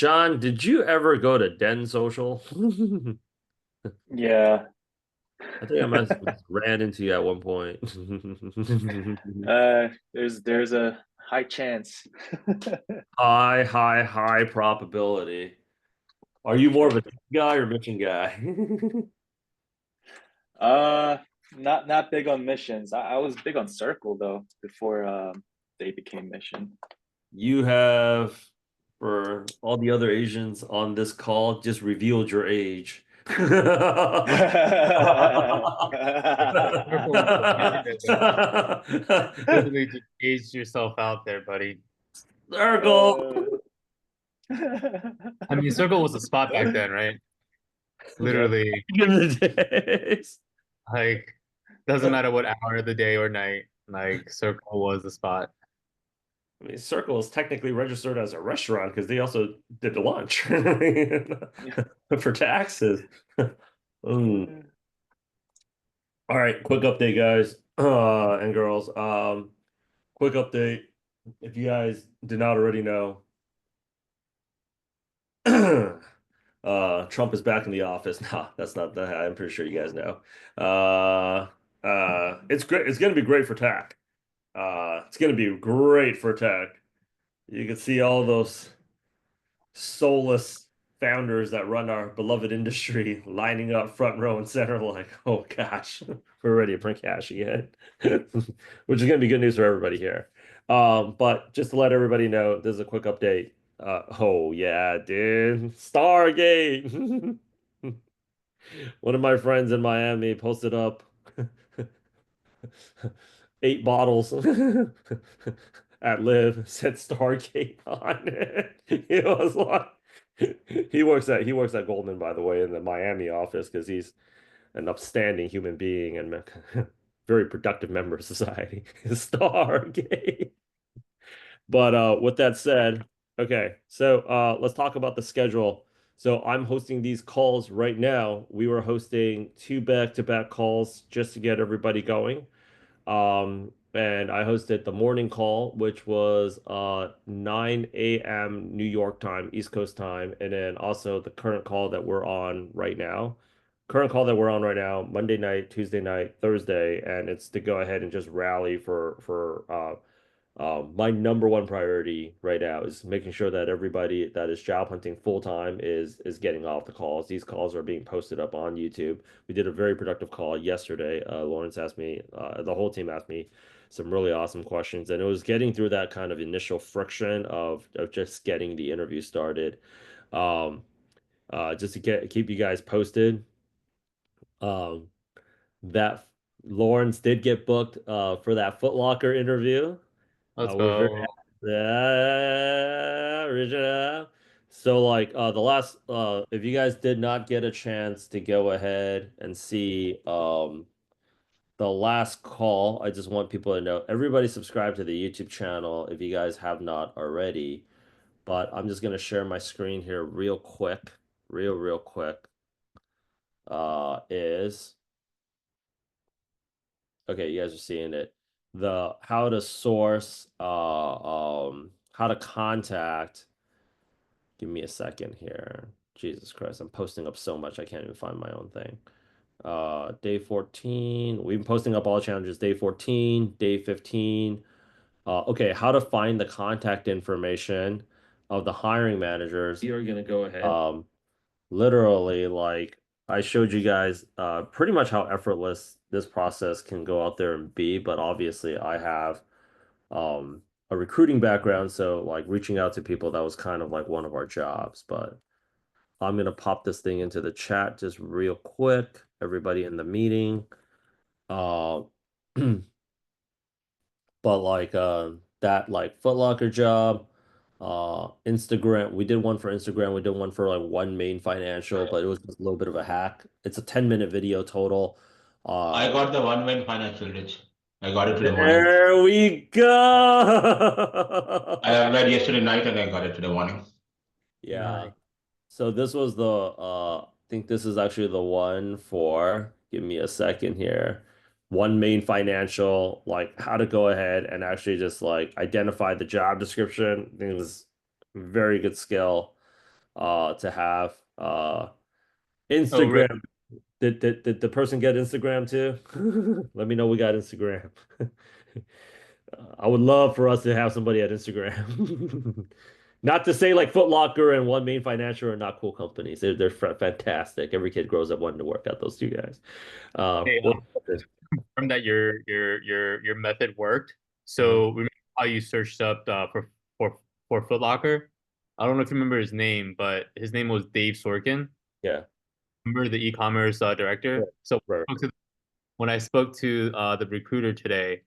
Sean, did you ever go to Den Social? Yeah. I think I must have ran into you at one point. There's a high chance. High probability. Are you more of a tech guy or mission guy? Uh, not big on missions. I was big on Circle though before they became mission. You have, for all the other Asians on this call, just revealed your age. Circle definitely, definitely just aged yourself out there, buddy. Circle. Uh, I mean, Circle was a spot back then, right? Yeah, Literally, back in the days. like, doesn't matter what hour of the day or night, like, Circle was the spot. I mean, Circle is technically registered as a restaurant because they also did the lunch for taxes. Mm. All right, quick update, guys and girls. Quick update. If you guys did not already know, Trump is back in the office. No, that's not that. I'm pretty sure you guys know. It's great. It's going to be great for tech. It's going to be great for tech. You can see all those soulless founders that run our beloved industry lining up front row and center, like, oh gosh, we're ready to print cash again, which is going to be good news for everybody here. But just to let everybody know, this is a quick update. Oh yeah, dude, Stargate. One of my friends in Miami posted up 8 bottles at Live, said Stargate on it. It was like he works at Goldman, by the way, in the Miami office because he's an upstanding human being and very productive member of society. Stargate. But with that said, okay, so let's talk about the schedule. So I'm hosting these calls right now. We were hosting two back-to-back calls just to get everybody going. And I hosted the morning call, which was 9 a.m. New York time, East Coast time, and then also the current call that we're on right now. Current call that we're on right now, Monday night, Tuesday night, Thursday, and it's to go ahead and just rally for my number one priority right now is making sure that everybody that is job hunting full time is getting off the calls. These calls are being posted up on YouTube. We did a very productive call yesterday. Lawrence asked me, the whole team asked me some really awesome questions, and it was getting through that kind of initial friction of just getting the interview started. Um, just to keep you guys posted. Um, that Lawrence did get booked for that Foot Locker interview. Let's We're very go. yeah, original. So like the last if you guys did not get a chance to go ahead and see the last call, I just want people to know everybody subscribe to the YouTube channel if you guys have not already. But I'm just gonna share my screen here real quick, real quick. Is Okay, you guys are seeing it. The how to source, how to contact. Give me a second here. Jesus Christ, I'm posting up so much I can't even find my own thing. Day 14. We've been posting up all challenges. Day 14, day 15. Okay, how to find the contact information of the hiring managers. We are gonna go ahead. Literally, like I showed you guys pretty much how effortless this process can go out there and be, but obviously I have a recruiting background, so like reaching out to people, that was kind of like one of our jobs. But I'm gonna pop this thing into the chat just real quick, everybody in the meeting. Uh, but like that like Foot Locker job, Instagram, we did one for Instagram, we did one for like One Main Financial, but it was just a little bit of a hack. It's a 10-minute video total. I Uh, got the one win financial rich. I got it today morning. there we I go. applied yesterday night and I got it today morning. Yeah. Nice. So this was I think this is actually the one for, give me a second here. One Main Financial, like how to go ahead and actually just like identify the job description. I think it was very good skill. to have Oh, really? Instagram. Did the person get Instagram too? Let me know we got Instagram. I would love for us to have somebody at Instagram. Not to say like Foot Locker and One Main Financial are not cool companies. They're fantastic. Every kid grows up wanting to work at those two guys. Hey, What? confirm that your method worked. Mhm. So remember how you searched up for Foot Locker? I don't know if you remember his name, but his name was Dave Sorkin. Yeah. Remember the e-commerce Yeah. director? So Right. when I spoke to the recruiter today,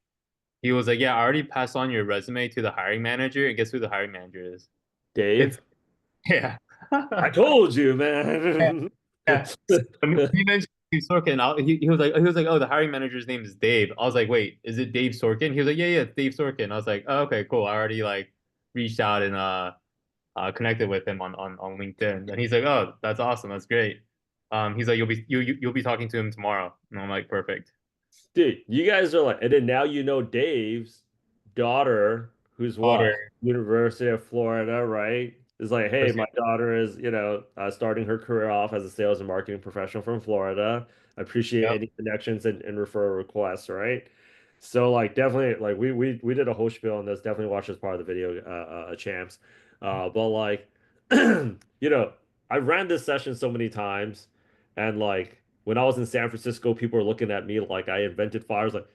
he was like, "Yeah, I already passed on your resume to the hiring manager, and guess who the hiring manager is? It's Dave, yeah, I told you, yeah, man. yeah." So when he mentioned Dave Sorkin, he was like, "Oh, the hiring manager's name is Dave." I was like, "Wait, is it Dave Sorkin?" He was like, "Yeah, yeah, it's Dave Sorkin." I was like, "Oh, okay, cool. I already like reached out and connected with him on LinkedIn." And he's like, "Oh, that's awesome. That's great." He's like, "You'll be talking to him tomorrow." And I'm like, "Perfect." Dude, you guys are like, and then now you know Dave's daughter, who's what? Daughter, University of Florida, right? Is like, hey, my daughter is, starting her career off as a sales and marketing professional from Florida. I appreciate yep. any connections and referral requests, right? So like definitely like we did a whole spiel on this. Definitely watch this part of the video, champs. But like I ran this session so many times, and like when I was in San Francisco, people were looking at me like I invented fires. Like,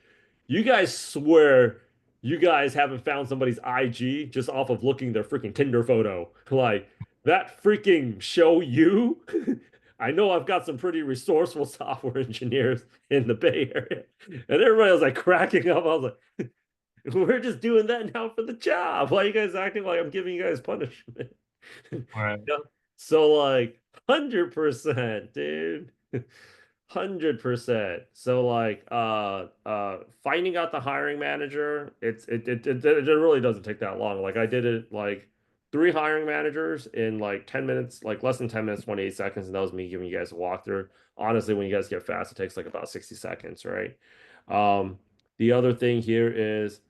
you guys swear you guys haven't found somebody's IG just off of looking their freaking Tinder photo. Like, that freaking show you? I know I've got some pretty resourceful software engineers in the Bay Area. And everybody was like cracking up. I was like, we're just doing that now for the job. Why are you guys acting like I'm giving you guys punishment? All right. Yeah. So like 100%, dude. 100%. So like finding out the hiring manager, it really doesn't take that long. Like I did it like three hiring managers in like 10 minutes, like less than 10 minutes, 28 seconds, and that was me giving you guys a walkthrough. Honestly, when you guys get fast, it takes like about 60 seconds, right? The other thing here is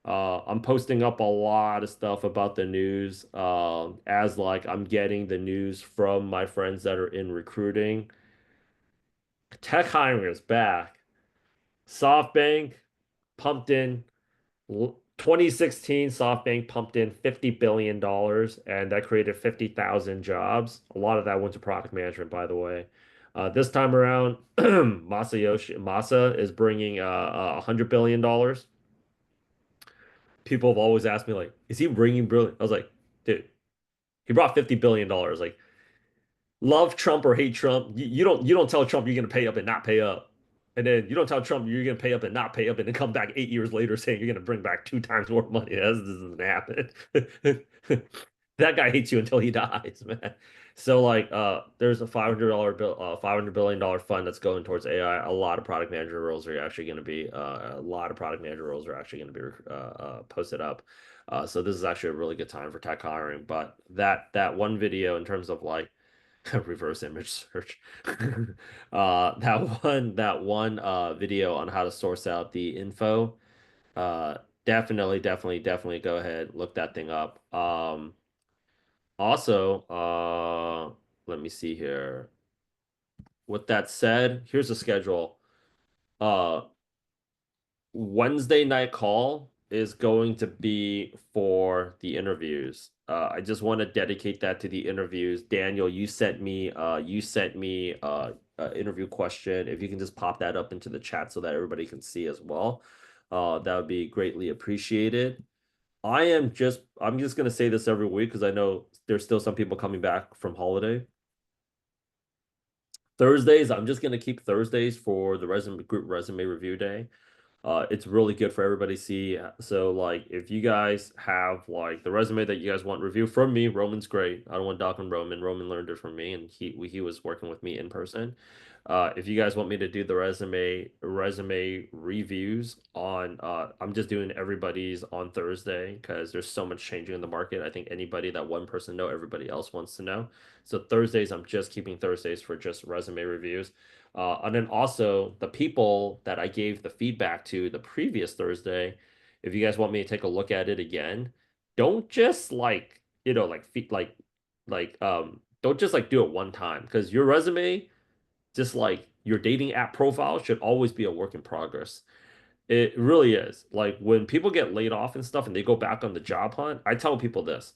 I'm posting up a lot of stuff about the news, as like I'm getting the news from my friends that are in recruiting. Tech hiring is back. SoftBank pumped in 2016. SoftBank pumped in $50 billion, and that created 50,000 jobs. A lot of that went to product management, by the way. This time around, Masa is bringing $100 billion. People have always asked me like, is he bringing brilliant? I was like, dude, he brought $50 billion. Like, love Trump or hate Trump, you don't tell Trump you're gonna pay up and not pay up. And then you don't tell Trump you're gonna pay up and not pay up and then come back 8 years later saying you're gonna bring back two times more money. That doesn't happen. That guy hates you until he dies, man. So like there's a $500 billion fund that's going towards AI. A lot of product manager roles are actually gonna be posted up. So this is actually a really good time for tech hiring. But that one video in terms of like reverse image search. That one video on how to source out the info. Definitely go ahead, look that thing up. Also, let me see here. With that said, here's the schedule. Uh, Wednesday night call is going to be for the interviews. I just want to dedicate that to the interviews. Daniel, you sent me interview question. If you can just pop that up into the chat so that everybody can see as well, that would be greatly appreciated. I'm just gonna say this every week because I know there's still some people coming back from holiday. Thursdays, I'm just gonna keep Thursdays for the resume group resume review day. It's really good for everybody to see. So like if you guys have like the resume that you guys want review from me, Roman's great. I don't want Doc and Roman. Roman learned it from me and he was working with me in person. If you guys want me to do the resume reviews on I'm just doing everybody's on Thursday because there's so much changing in the market. I think anybody that one person know, everybody else wants to know. So Thursdays, I'm just keeping Thursdays for just resume reviews. And then also the people that I gave the feedback to the previous Thursday, if you guys want me to take a look at it again, don't just like, like don't just like do it one time because your resume, just like your dating app profile, should always be a work in progress. It really is. Like when people get laid off and stuff and they go back on the job hunt, I tell people this.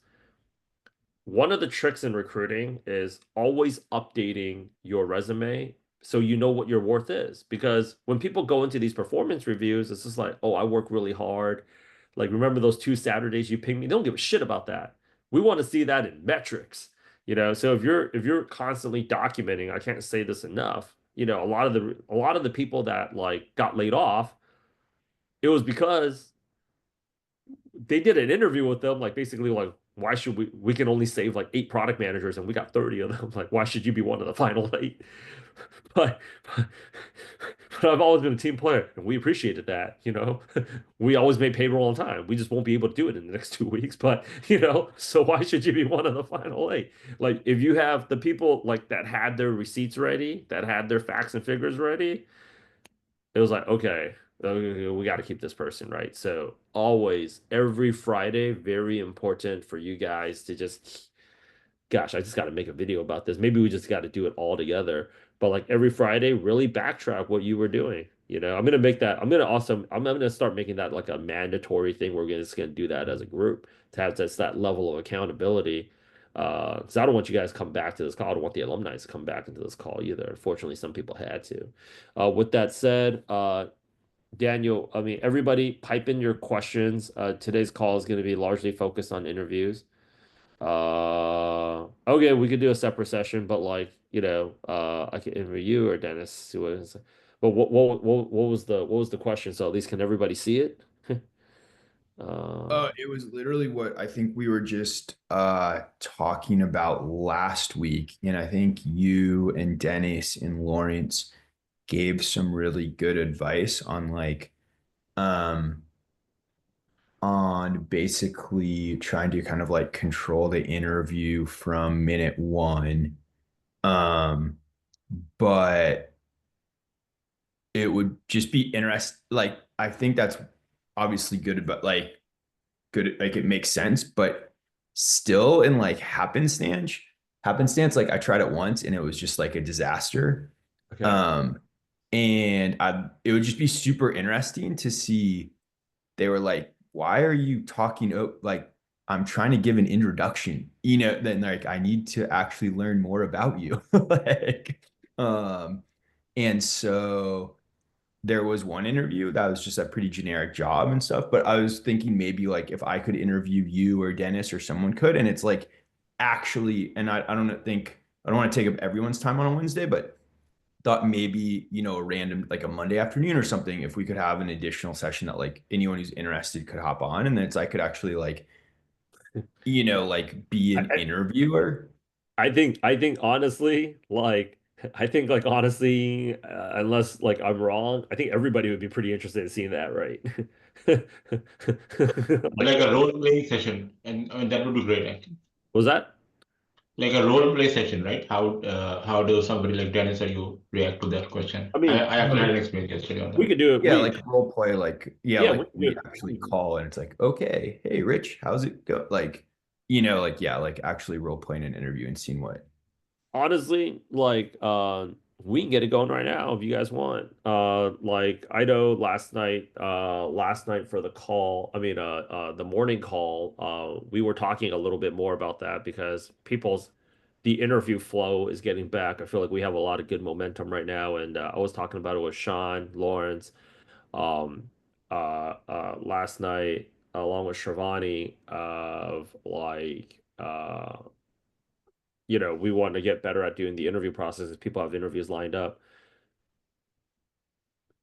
One of the tricks in recruiting is always updating your resume so you know what your worth is. Because when people go into these performance reviews, it's just like, oh, I work really hard. Like, remember those 2 Saturdays you pinged me? They don't give a shit about that. We want to see that in metrics, you know. So if you're constantly documenting, I can't say this enough, you know, a lot of the people that like got laid off, it was because they did an interview with them, like basically like, why should we can only save like 8 product managers and we got 30 of them. Like, why should you be one of the final 8? But but I've always been a team player and we appreciated that, you know. We always made payroll on time. We just won't be able to do it in the next 2 weeks. But you know, so why should you be one of the final 8? Like if you have the people like that had their receipts ready, that had their facts and figures ready, it was like, okay, we got to keep this person, right? So always, every Friday, very important for you guys to just, gosh, I just got to make a video about this. Maybe we just got to do it all together. But like every Friday, really backtrack what you were doing. You know, I'm gonna make that. I'm gonna start making that like a mandatory thing. Just gonna do that as a group to have just that level of accountability. Because I don't want you guys to come back to this call. I don't want the alumni to come back into this call either. Unfortunately, some people had to. With that said, Daniel, I mean, everybody pipe in your questions. Today's call is going to be largely focused on interviews. Okay, we could do a separate session, but like, you know, I could interview you or Dennis. But what was the question? So at least can everybody see it? It was literally what I think we were just talking about last week. And I think you and Dennis and Lawrence gave some really good advice on like um on basically trying to kind of like control the interview from minute one. Um, but it would just be interesting. Like, I think that's obviously good, but like good, like it makes sense, but still in like happenstance, like I tried it once and it was just like a disaster. Okay. Um, and it would just be super interesting to see. They were like, why are you talking? Like, I'm trying to give an introduction, you know, then like, I need to actually learn more about you. like, um, and so there was one interview that was just a pretty generic job and stuff. But I was thinking maybe like if I could interview you or Dennis or someone could, and it's like actually, and I don't think I don't want to take up everyone's time on a Wednesday, but thought maybe, you know, a random like a Monday afternoon or something, if we could have an additional session that like anyone who's interested could hop on, and then it's I could actually like, you know, like be an I, interviewer. I think honestly, like I think like honestly, unless like I'm wrong, I think everybody would be pretty interested in seeing that, right? Like, Like a role playing session, and I mean that would be great actually. was that? Like a role play session, right? How do somebody like Dennis or you react to that question? I I, mean, I actually had an experience yesterday on we that. could do it. Yeah, We like role play, like yeah, Yeah, we like could do we it. actually call and it's like, okay, hey Rich, how's it go? Like, you know, like yeah, like actually role playing an interview and seeing what. Honestly, like we can get it going right now if you guys want. Like I know last night for the call, I mean the morning call, we were talking a little bit more about that because the interview flow is getting back. I feel like we have a lot of good momentum right now, and I was talking about it with Sean, Lawrence, um last night along with Shravani of like you know, we want to get better at doing the interview process as people have interviews lined up.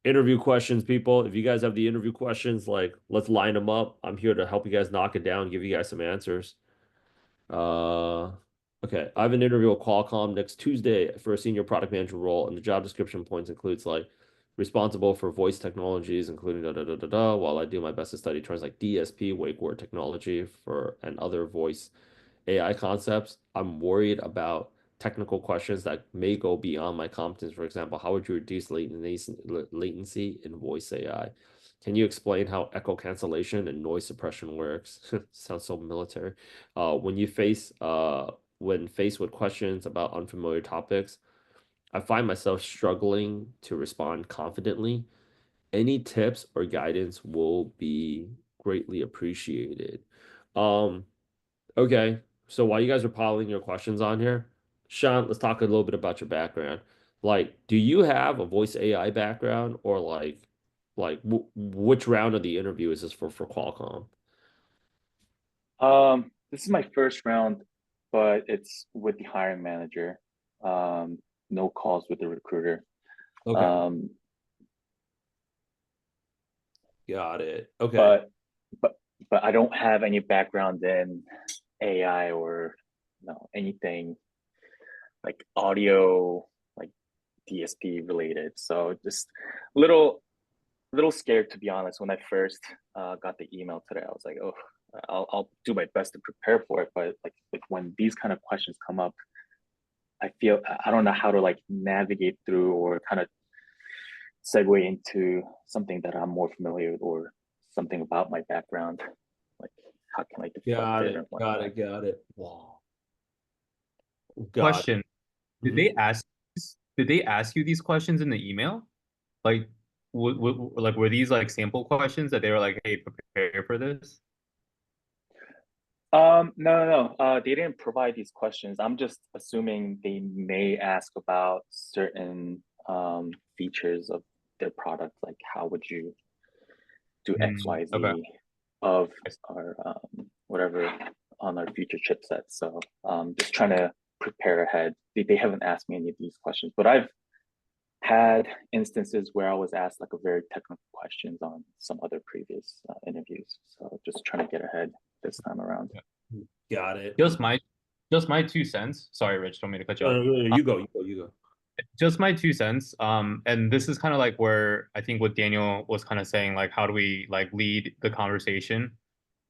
Interview questions, people. If you guys have the interview questions, like let's line them up. I'm here to help you guys knock it down, give you guys some answers. Uh, okay. I have an interview with Qualcomm next Tuesday for a senior product manager role, and the job description points includes like responsible for voice technologies, including da da da da da. While I do my best to study terms like DSP, wake word technology for and other voice AI concepts, I'm worried about technical questions that may go beyond my competence. For example, how would you reduce latency in voice AI? Can you explain how echo cancellation and noise suppression works? Sounds so military. When you face when faced with questions about unfamiliar topics, I find myself struggling to respond confidently. Any tips or guidance will be greatly appreciated. Um, okay. So while you guys are piling your questions on here, Sean, let's talk a little bit about your background. Like, do you have a voice AI background, or like w which round of the interview is this for Qualcomm? This is my first round, but it's with the hiring manager. No calls with the recruiter. Okay. Um, Got it. Okay. but but but I don't have any background in AI or anything like audio, like DSP related. So just little scared, to be honest. When I first got the email today, I was like, oh, I'll do my best to prepare for it. But like when these kind of questions come up, I feel I don't know how to like navigate through or kind of segue into something that I'm more familiar with or something about my background. Like how can I deflect Got it it. or Got whatnot? it. Got it. Wow. Got it. Question: Did Mhm. they ask? Did they ask you these questions in the email? Like, like were these like sample questions that they were like, "Hey, prepare for this"? No. They didn't provide these questions. I'm just assuming they may ask about certain features of their product, like how would you do X, Y, Okay. Z of our whatever on our future chipsets. So just trying to prepare ahead. They haven't asked me any of these questions, but I've had instances where I was asked like a very technical questions on some other previous interviews. So just trying to get ahead this time around. Got it. Just my, just my 2 cents. Sorry, Rich, don't mean to cut you No, off. no, no, you go. You go. You go. Just my 2 cents. And this is kind of like where I think what Daniel was kind of saying, like, how do we like lead the conversation?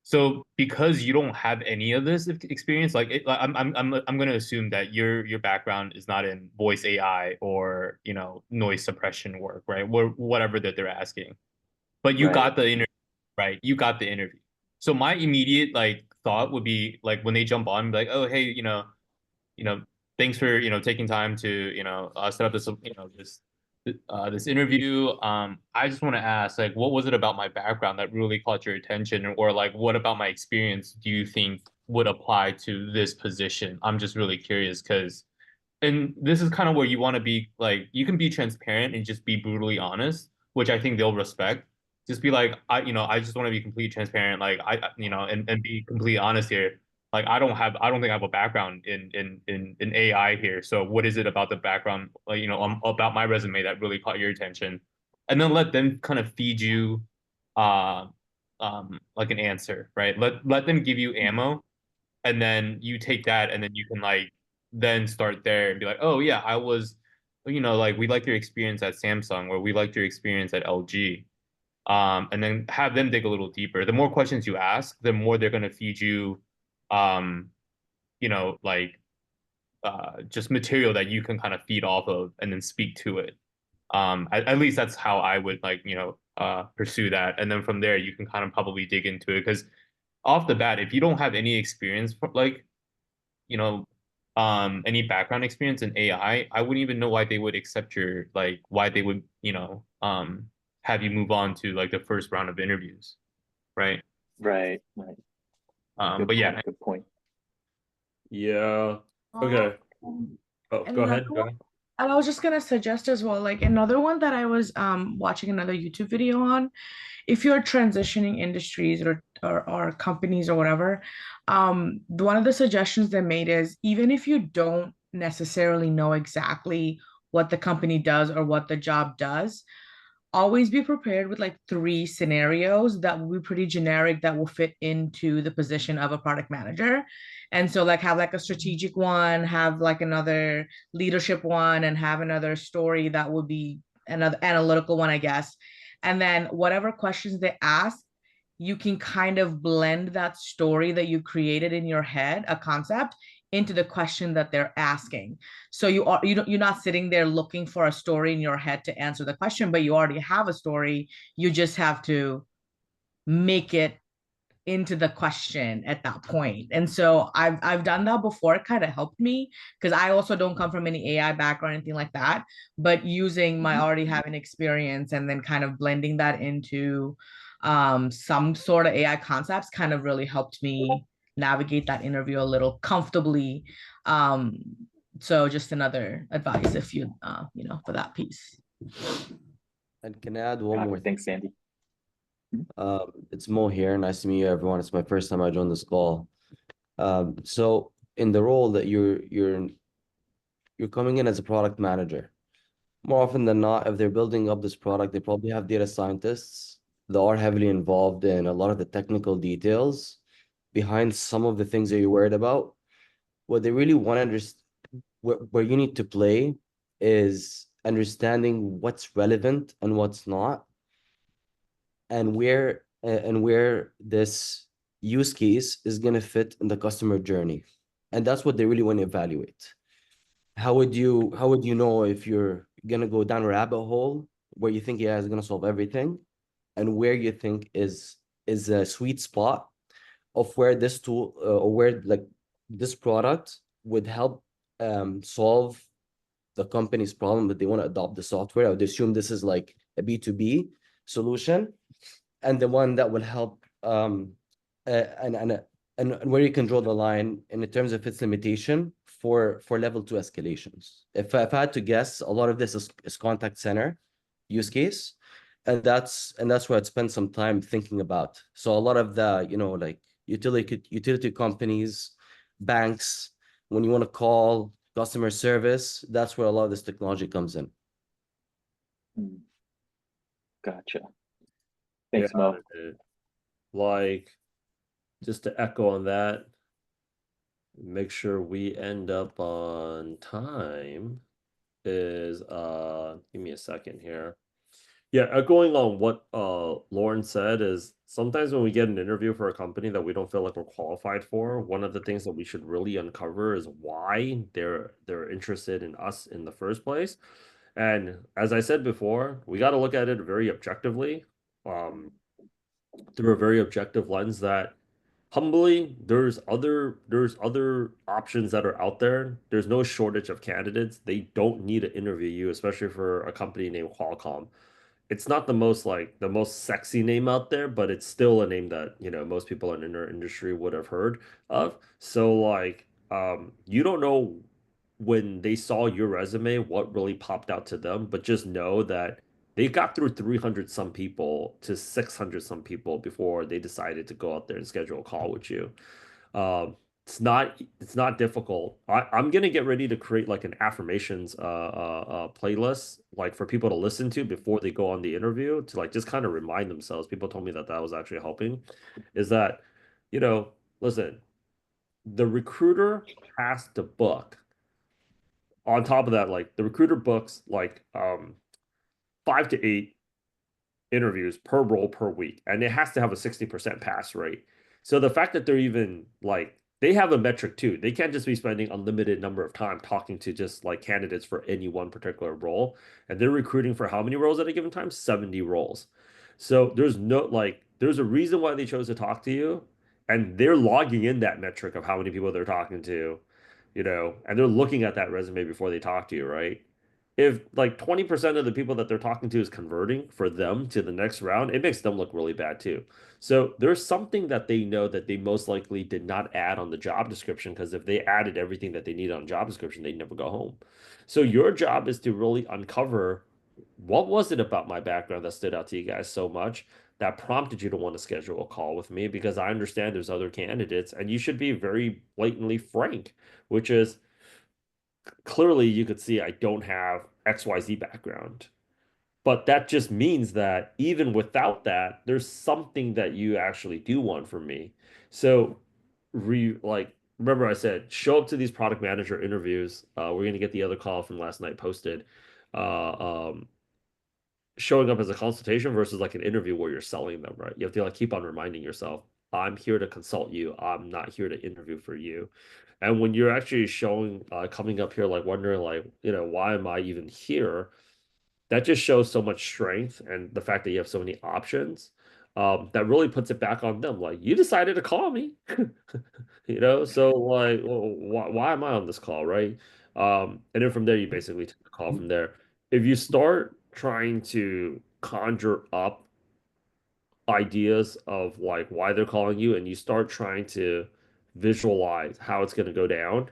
So because you don't have any of this experience, like I'm going to assume that your background is not in voice AI or noise suppression work, right? Or whatever that they're asking. But you Right. got the interview, right? You got the interview. So my immediate like thought would be like when they jump on, like, oh hey, you know, thanks for taking time to set up this this interview. I just want to ask, like, what was it about my background that really caught your attention, or like, what about my experience do you think would apply to this position? I'm just really curious because, and this is kind of where you want to be like, you can be transparent and just be brutally honest, which I think they'll respect. Just be like, I just want to be completely transparent, like and be completely honest here. Like I don't think I have a background in AI here. So what is it about the background, like, about my resume that really caught your attention? And then let them kind of feed you, uh, like an answer, right? Let them give you Mhm. ammo, and then you take that, and then you can like then start there and be like, oh yeah, I was, like we liked your experience at Samsung, or we liked your experience at LG. And then have them dig a little deeper. The more questions you ask, the more they're going to feed you, um, like just material that you can kind of feed off of and then speak to it. At least that's how I would like, pursue that. And then from there, you can kind of probably dig into it because off the bat, if you don't have any experience, like, you know, any background experience in AI, I wouldn't even know why they would accept your like why they would, have you move on to like the first round of interviews, right? Right. But Good yeah, point. Good point. Yeah. Okay. Oh, And go another ahead. Go one, ahead. and I was just gonna suggest as well, like another one that I was watching another YouTube video on. If you're transitioning industries or companies or whatever, one of the suggestions they made is even if you don't necessarily know exactly what the company does or what the job does, always be prepared with like three scenarios that will be pretty generic that will fit into the position of a product manager. And so like have like a strategic one, have like another leadership one, and have another story that would be another analytical one, I guess. And then whatever questions they ask, you can kind of blend that story that you created in your head, a concept, into the question that they're asking. So you're not sitting there looking for a story in your head to answer the question, but you already have a story. You just have to make it into the question at that point. And so I've done that before. It kind of helped me because I also don't come from any AI background or anything like that. But using my already having experience and then kind of blending that into some sort of AI concepts kind of really helped me navigate that interview a little comfortably. So just another advice if you you know, for that piece. And can I add one more thing? Thanks, Sandy. It's Mo here. Nice to meet you, everyone. It's my first time I joined this call. So in the role that you're coming in as a product manager, more often than not, if they're building up this product, they probably have data scientists that are heavily involved in a lot of the technical details behind some of the things that you're worried about. What they really want to understand, where you need to play is understanding what's relevant and what's not, and where this use case is going to fit in the customer journey. And that's what they really want to evaluate. How would you know if you're going to go down a rabbit hole where you think AI is going to solve everything, and where you think is a sweet spot of where this tool or where like this product would help solve the company's problem that they want to adopt the software. I would assume this is like a B2B solution, and the one that will help and where you can draw the line in terms of its limitation for level 2 escalations. If I had to guess, a lot of this is contact center use case, and that's where I'd spend some time thinking about. So a lot of the, you know, like utility companies, banks, when you want to call customer service, that's where a lot of this technology comes in. Gotcha. Thanks, Yeah, Mo. like, just to echo on that, make sure we end up on time is give me a second here. Yeah, echoing on what Lauren said is sometimes when we get an interview for a company that we don't feel like we're qualified for, one of the things that we should really uncover is why they're interested in us in the first place. And as I said before, we got to look at it very objectively, through a very objective lens that humbly there's other options that are out there. There's no shortage of candidates. They don't need to interview you, especially for a company named Qualcomm. It's not the most sexy name out there, but it's still a name that, you know, most people in our industry would have heard of. So like, you don't know when they saw your resume what really popped out to them, but just know that they got through 300 some people to 600 some people before they decided to go out there and schedule a call with you. It's not difficult. I'm gonna get ready to create like an affirmations playlist, like for people to listen to before they go on the interview, to like just kind of remind themselves. People told me that that was actually helping. Is that, you know, listen, the recruiter has to book. On top of that, like the recruiter books like 5 to 8 interviews per role per week, and it has to have a 60% pass rate. So the fact that they're even like, they have a metric too. They can't just be spending unlimited number of time talking to just like candidates for any one particular role. And they're recruiting for how many roles at a given time? 70 roles. So there's a reason why they chose to talk to you, and they're logging in that metric of how many people they're talking to, you know, and they're looking at that resume before they talk to you, right? If like 20% of the people that they're talking to is converting for them to the next round, it makes them look really bad too. So there's something that they know that they most likely did not add on the job description, because if they added everything that they need on job description, they'd never go home. So your job is to really uncover, what was it about my background that stood out to you guys so much that prompted you to want to schedule a call with me, because I understand there's other candidates, and you should be very blatantly frank, which is, clearly you could see I don't have XYZ background. But that just means that even without that, there's something that you actually do want from me. So remember I said, show up to these product manager interviews. We're gonna get the other call from last night posted. Um, Showing up as a consultation versus like an interview where you're selling them, right? You have to like keep on reminding yourself, I'm here to consult you. I'm not here to interview for you. And when you're actually showing, coming up here, like wondering, like, you know, why am I even here? That just shows so much strength, and the fact that you have so many options. that really puts it back on them. Like, you decided to call me, so like, well, why am I on this call, right? And then from there, you basically take the call from there. If you start trying to conjure up ideas of like why they're calling you and you start trying to visualize how it's going to go down,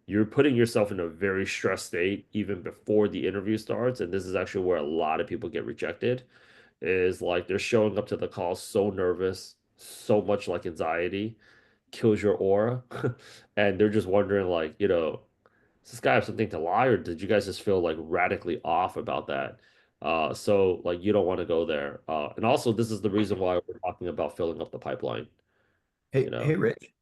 you're putting yourself in a very stressed state even before the interview starts. And this is actually where a lot of people get rejected, is like they're showing up to the call so nervous, so much like anxiety kills your aura. And they're just wondering, like, does this guy have something to lie, or did you guys just feel like radically off about that? So like you don't want to go there. And also this is the reason why we're talking about filling up the pipeline, you Hey, know. Rich,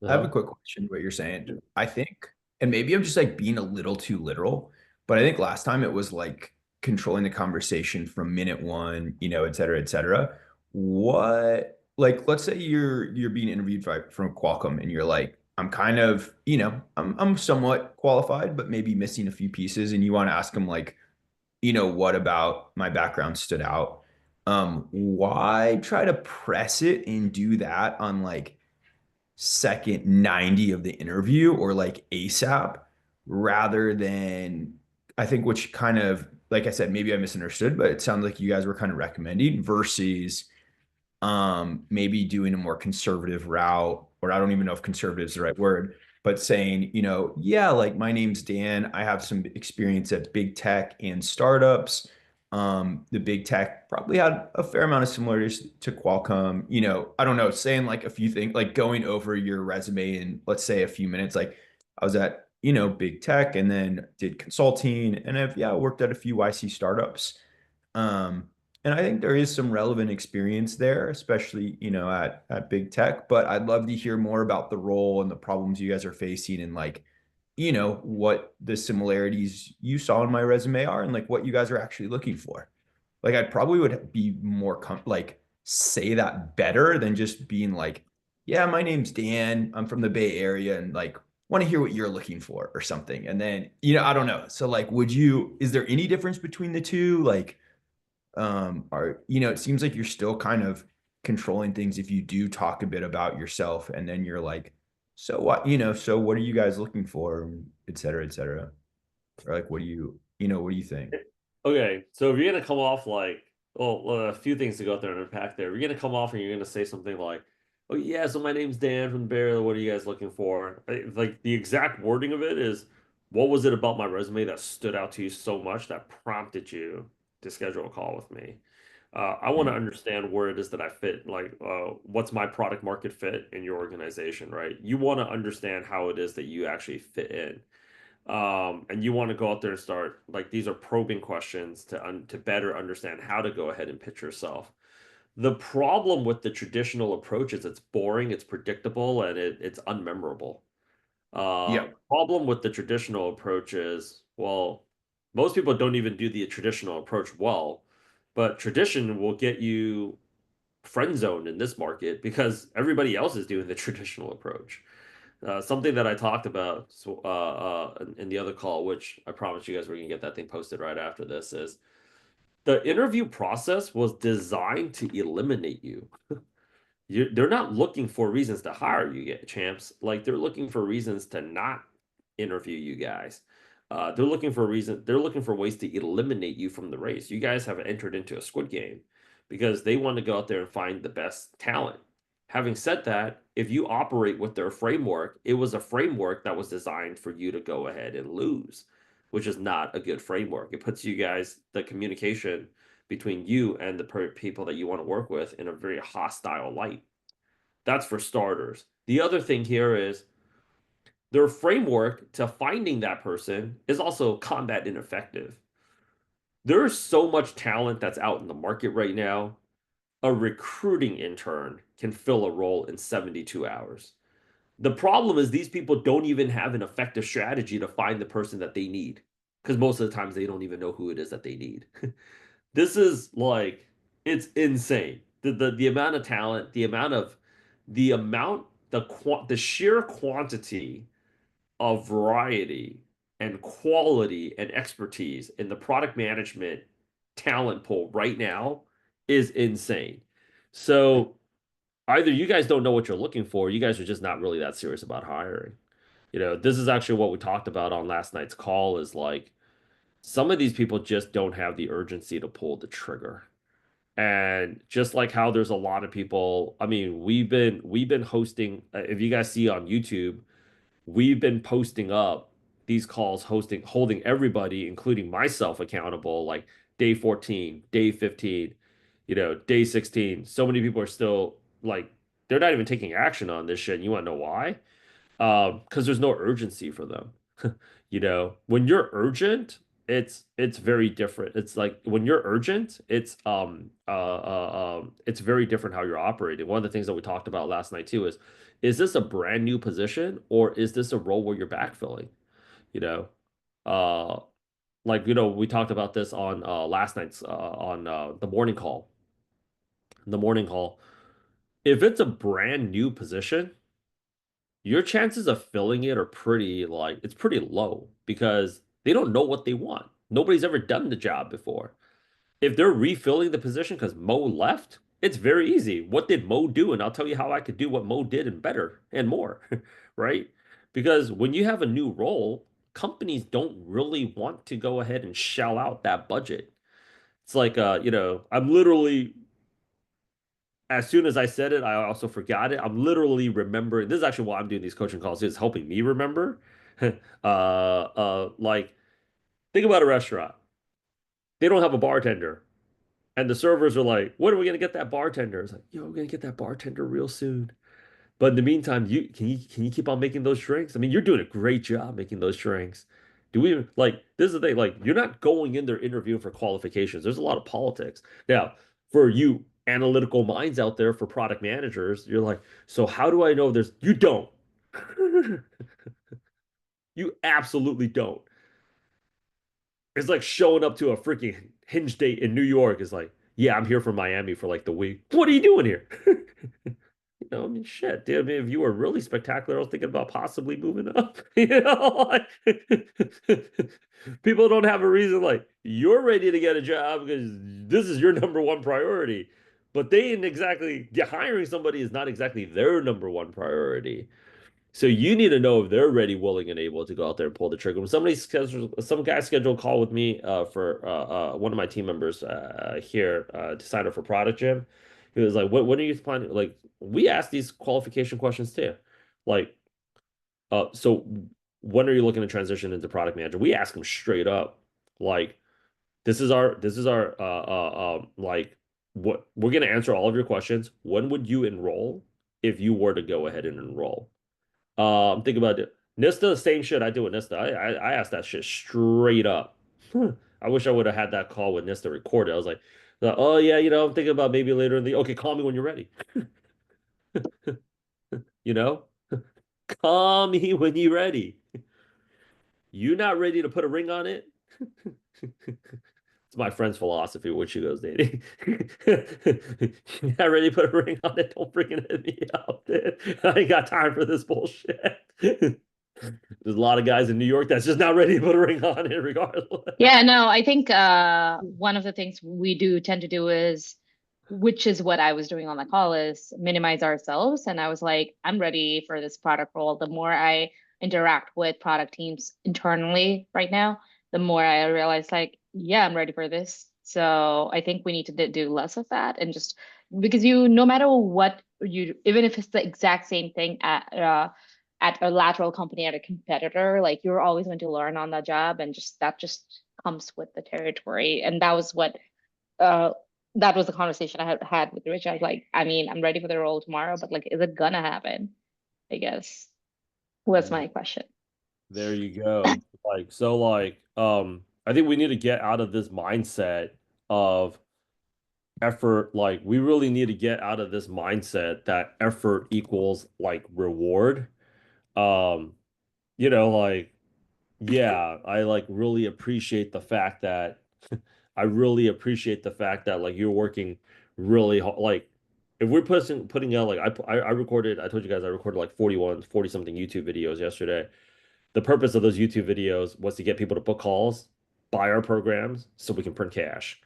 I have a Uh-huh. quick question. What you're saying, I think, and maybe I'm just like being a little too literal, but I think last time it was like controlling the conversation from minute one, et cetera, et cetera. What, like, let's say you're being interviewed from Qualcomm, and you're like, I'm kind of, I'm somewhat qualified, but maybe missing a few pieces, and you want to ask them like, what about my background stood out? Why try to press it and do that on like second 90 of the interview or like ASAP rather than, I think, which kind of, like I said, maybe I misunderstood, but it sounds like you guys were kind of recommending versus maybe doing a more conservative route, or I don't even know if conservative is the right word, but saying, yeah, like my name's Dan. I have some experience at big tech and startups. The big tech probably had a fair amount of similarities to Qualcomm. I don't know, saying like a few things, like going over your resume in, let's say, a few minutes. Like I was at, big tech, and then did consulting, and yeah, worked at a few YC startups. Um, and I think there is some relevant experience there, especially, at big tech. But I'd love to hear more about the role and the problems you guys are facing, and like, what the similarities you saw in my resume are, and like what you guys are actually looking for. Like, I probably would be more like say that better than just being like, yeah, my name's Dan. I'm from the Bay Area, and like want to hear what you're looking for or something. And then, I don't know. So like, is there any difference between the two? Like, it seems like you're still kind of controlling things if you do talk a bit about yourself, and then you're like, so what, so what are you guys looking for, et cetera, et cetera. Or like, what do you think? Okay, so if you're gonna come off like, well, a few things to go there and unpack there. You're gonna come off and you're gonna say something like, "Oh yeah, so my name's Dan from Bear. What are you guys looking for?" Like the exact wording of it is, "What was it about my resume that stood out to you so much that prompted you to schedule a call with me?" I want to Mm. understand where it is that I fit. Like, what's my product market fit in your organization, right? You want to understand how it is that you actually fit in. And you want to go out there and start like these are probing questions to better understand how to go ahead and pitch yourself. The problem with the traditional approach is it's boring, it's predictable, and it's unmemorable. Yeah. Problem with the traditional approach is, well, most people don't even do the traditional approach well, but tradition will get you friend zoned in this market because everybody else is doing the traditional approach. Something that I talked about in the other call, which I promise you guys we're gonna get that thing posted right after this, is the interview process was designed to eliminate you. They're not looking for reasons to hire you, get champs. Like they're looking for reasons to not interview you guys. They're looking for a reason. They're looking for ways to eliminate you from the race. You guys have entered into a squid game because they want to go out there and find the best talent. Having said that, if you operate with their framework, it was a framework that was designed for you to go ahead and lose, which is not a good framework. It puts you guys, the communication between you and the people that you want to work with, in a very hostile light. That's for starters. The other thing here is their framework to finding that person is also combat ineffective. There's so much talent that's out in the market right now. A recruiting intern can fill a role in 72 hours. The problem is these people don't even have an effective strategy to find the person that they need because most of the times they don't even know who it is that they need. This is like it's insane. The amount of talent, the sheer quantity of variety and quality and expertise in the product management talent pool right now is insane. So either you guys don't know what you're looking for, you guys are just not really that serious about hiring. This is actually what we talked about on last night's call is like some of these people just don't have the urgency to pull the trigger. And just like how there's a lot of people, I mean, we've been hosting, if you guys see on YouTube, we've been posting up these calls, holding everybody, including myself, accountable, like day 14, day 15, day 16. So many people are still like, they're not even taking action on this shit. And you want to know why? Because there's no urgency for them. When you're urgent, it's very different. It's like when you're urgent, it's very different how you're operating. One of the things that we talked about last night too is this a brand new position or is this a role where you're backfilling? You know, uh, we talked about this on last night's on the morning call. The morning call. If it's a brand new position, your chances of filling it are it's pretty low because they don't know what they want. Nobody's ever done the job before. If they're refilling the position because Mo left, it's very easy. What did Mo do? And I'll tell you how I could do what Mo did and better and more, right? Because when you have a new role, companies don't really want to go ahead and shell out that budget. It's like, I'm literally as soon as I said it, I also forgot it. I'm literally remembering. This is actually why I'm doing these coaching calls. It's helping me remember. Like think about a restaurant. They don't have a bartender, and the servers are like, "When are we gonna get that bartender?" It's like, "Yo, we're gonna get that bartender real soon." But in the meantime, you keep on making those drinks? I mean, you're doing a great job making those drinks. Do we like this is the thing, like you're not going in there interviewing for qualifications. There's a lot of politics. Now, for you analytical minds out there for product managers, you're like, so how do I know there's you don't. You absolutely don't. It's like showing up to a freaking hinge date in New York is like, yeah, I'm here from Miami for like the week. What are you doing here? I mean, shit, dude. I mean, if you were really spectacular, I was thinking about possibly moving up. People don't have a reason. Like, you're ready to get a job because this is your number one priority. But they ain't exactly hiring somebody is not exactly their number one priority. So you need to know if they're ready, willing, and able to go out there and pull the trigger. When some guy scheduled a call with me for one of my team members here to sign up for Product Gym. He was like, "When are you planning?" Like, we ask these qualification questions too. Like, so when are you looking to transition into product manager? We ask them straight up. Like, this is our like what we're gonna answer all of your questions. When would you enroll if you were to go ahead and enroll? Think about it. Nista, same shit I do with Nista. I asked that shit straight up. I wish I would have had that call with Nista recorded. I was like, oh yeah, I'm thinking about maybe later in the okay, call me when you're ready. You know? Call me when you're ready. You not ready to put a ring on it? It's my friend's philosophy when she goes dating. You not ready to put a ring on it? Don't freaking hit me up, dude. I ain't got time for this bullshit. There's a lot of guys in New York that's just not ready to put a ring on it, regardless. Yeah, no, I think one of the things we do tend to do is, which is what I was doing on the call, is minimize ourselves. And I was like, I'm ready for this product role. The more I interact with product teams internally right now, the more I realize like, yeah, I'm ready for this. So I think we need to do less of that and just because no matter what you, even if it's the exact same thing at a lateral company at a competitor, like you're always going to learn on the job and that just comes with the territory. And that was the conversation I had with Rich. I was like, I mean, I'm ready for the role tomorrow, but like, is it gonna happen? I guess was my question. There you go. I think we need to get out of this mindset of effort. Like, we really need to get out of this mindset that effort equals like reward. Um, like, yeah, I like really appreciate the fact that I really appreciate the fact that like you're working really hard. Like, if we're putting out like I recorded, I told you guys I recorded like 40 something YouTube videos yesterday. The purpose of those YouTube videos was to get people to book calls, buy our programs so we can print cash.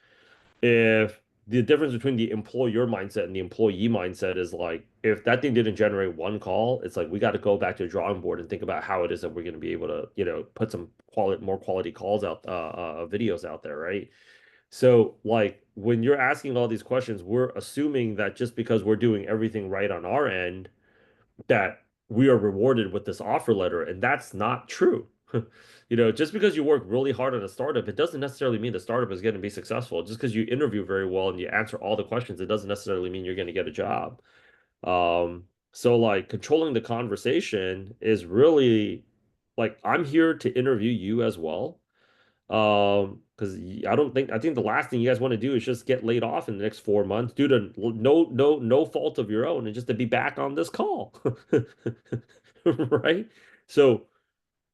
If the difference between the employer mindset and the employee mindset is like if that thing didn't generate one call, it's like we got to go back to the drawing board and think about how it is that we're going to be able to, put some more quality calls out, videos out there, right? So like when you're asking all these questions, we're assuming that just because we're doing everything right on our end, that we are rewarded with this offer letter, and that's not true. Just because you work really hard on a startup, it doesn't necessarily mean the startup is going to be successful. Just because you interview very well and you answer all the questions, it doesn't necessarily mean you're going to get a job. So like controlling the conversation is really like I'm here to interview you as well. Because I think the last thing you guys want to do is just get laid off in the next 4 months due to no fault of your own and just to be back on this call. Right? So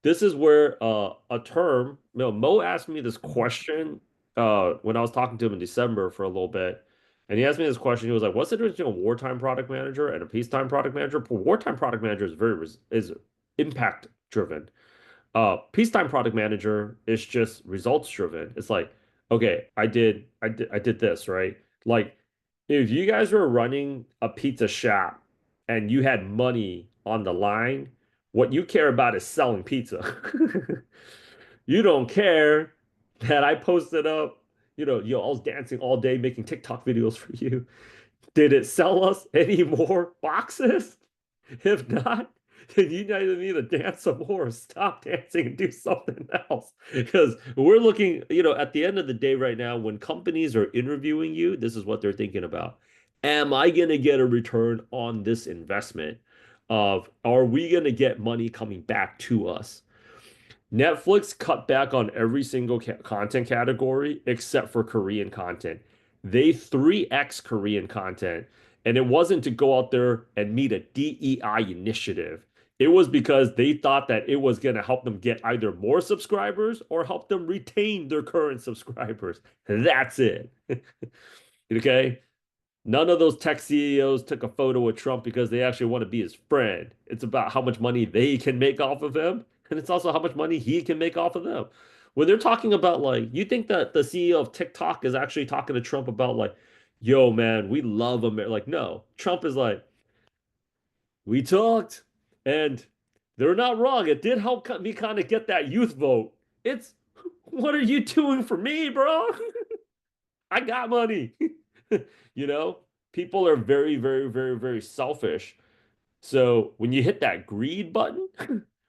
this is where a term, Mo asked me this question when I was talking to him in December for a little bit. And he asked me this question. He was like, "What's the difference between a wartime product manager and a peacetime product manager?" Wartime product manager is is impact driven. Peacetime product manager is just results driven. It's like, okay, I did this, right? Like, if you guys were running a pizza shop and you had money on the line, what you care about is selling pizza. You don't care that I posted up, I was dancing all day making TikTok videos for you. Did it sell us any more boxes? If not, then you either need to dance some more or stop dancing and do something else. Because we're looking, at the end of the day right now, when companies are interviewing you, this is what they're thinking about. Am I going to get a return on this investment? Are we going to get money coming back to us? Netflix cut back on every single content category except for Korean content. They 3x Korean content, and it wasn't to go out there and meet a DEI initiative. It was because they thought that it was going to help them get either more subscribers or help them retain their current subscribers. That's it. Okay? None of those tech CEOs took a photo with Trump because they actually want to be his friend. It's about how much money they can make off of him, and it's also how much money he can make off of them. When they're talking about like, you think that the CEO of TikTok is actually talking to Trump about like, yo, man, we love America. Like, no, Trump is like, we talked, and they're not wrong. It did help me kind of get that youth vote. It's, what are you doing for me, bro? I got money. You know, people are very, very, very, very selfish. So when you hit that greed button,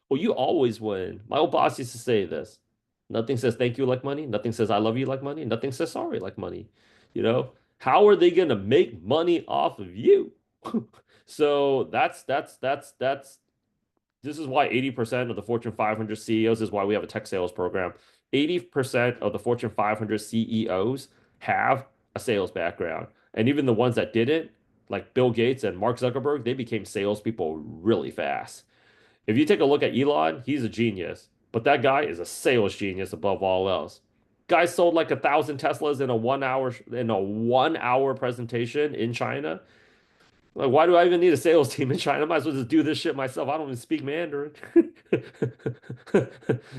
well, you always win. My old boss used to say this. Nothing says thank you like money. Nothing says I love you like money. Nothing says sorry like money. How are they going to make money off of you? So this is why 80% of the Fortune 500 CEOs is why we have a tech sales program. 80% of the Fortune 500 CEOs have a sales background. And even the ones that didn't, like Bill Gates and Mark Zuckerberg, they became salespeople really fast. If you take a look at Elon, he's a genius, but that guy is a sales genius above all else. Guy sold like 1,000 Teslas in a 1 hour presentation in China. Like, why do I even need a sales team in China? I might as well just do this shit myself. I don't even speak Mandarin.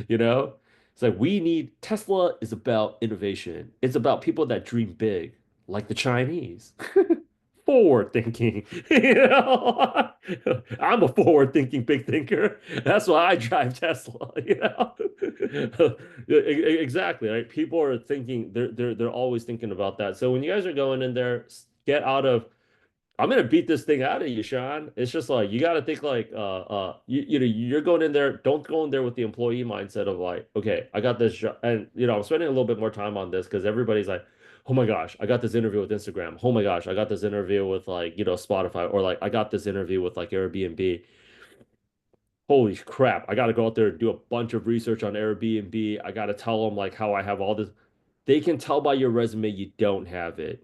You know? It's like we need Tesla is about innovation. It's about people that dream big, like the Chinese. Forward thinking. I'm a forward thinking big thinker. That's why I drive Tesla. Exactly, right? People are thinking they're always thinking about that. So when you guys are going in there, get out of I'm gonna beat this thing out of you, Sean. It's just like you got to think like you're going in there. Don't go in there with the employee mindset of like, okay, I got this job, and I'm spending a little bit more time on this because everybody's like, oh my gosh, I got this interview with Instagram. Oh my gosh, I got this interview with like Spotify, or like I got this interview with like Airbnb. Holy crap, I got to go out there and do a bunch of research on Airbnb. I got to tell them like how I have all this. They can tell by your resume you don't have it.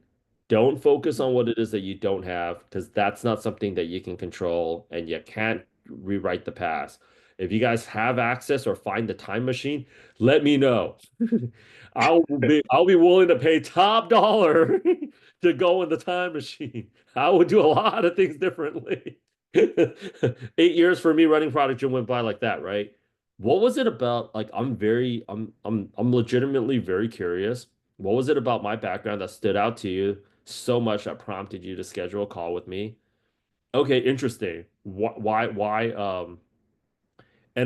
Don't focus on what it is that you don't have because that's not something that you can control and you can't rewrite the past. If you guys have access or find the time machine, let me know. I'll be willing to pay top dollar to go in the time machine. I would do a lot of things differently. 8 years for me running product gym went by like that, right? What was it about? Like, I'm legitimately very curious. What was it about my background that stood out to you so much that prompted you to schedule a call with me. Okay, interesting. And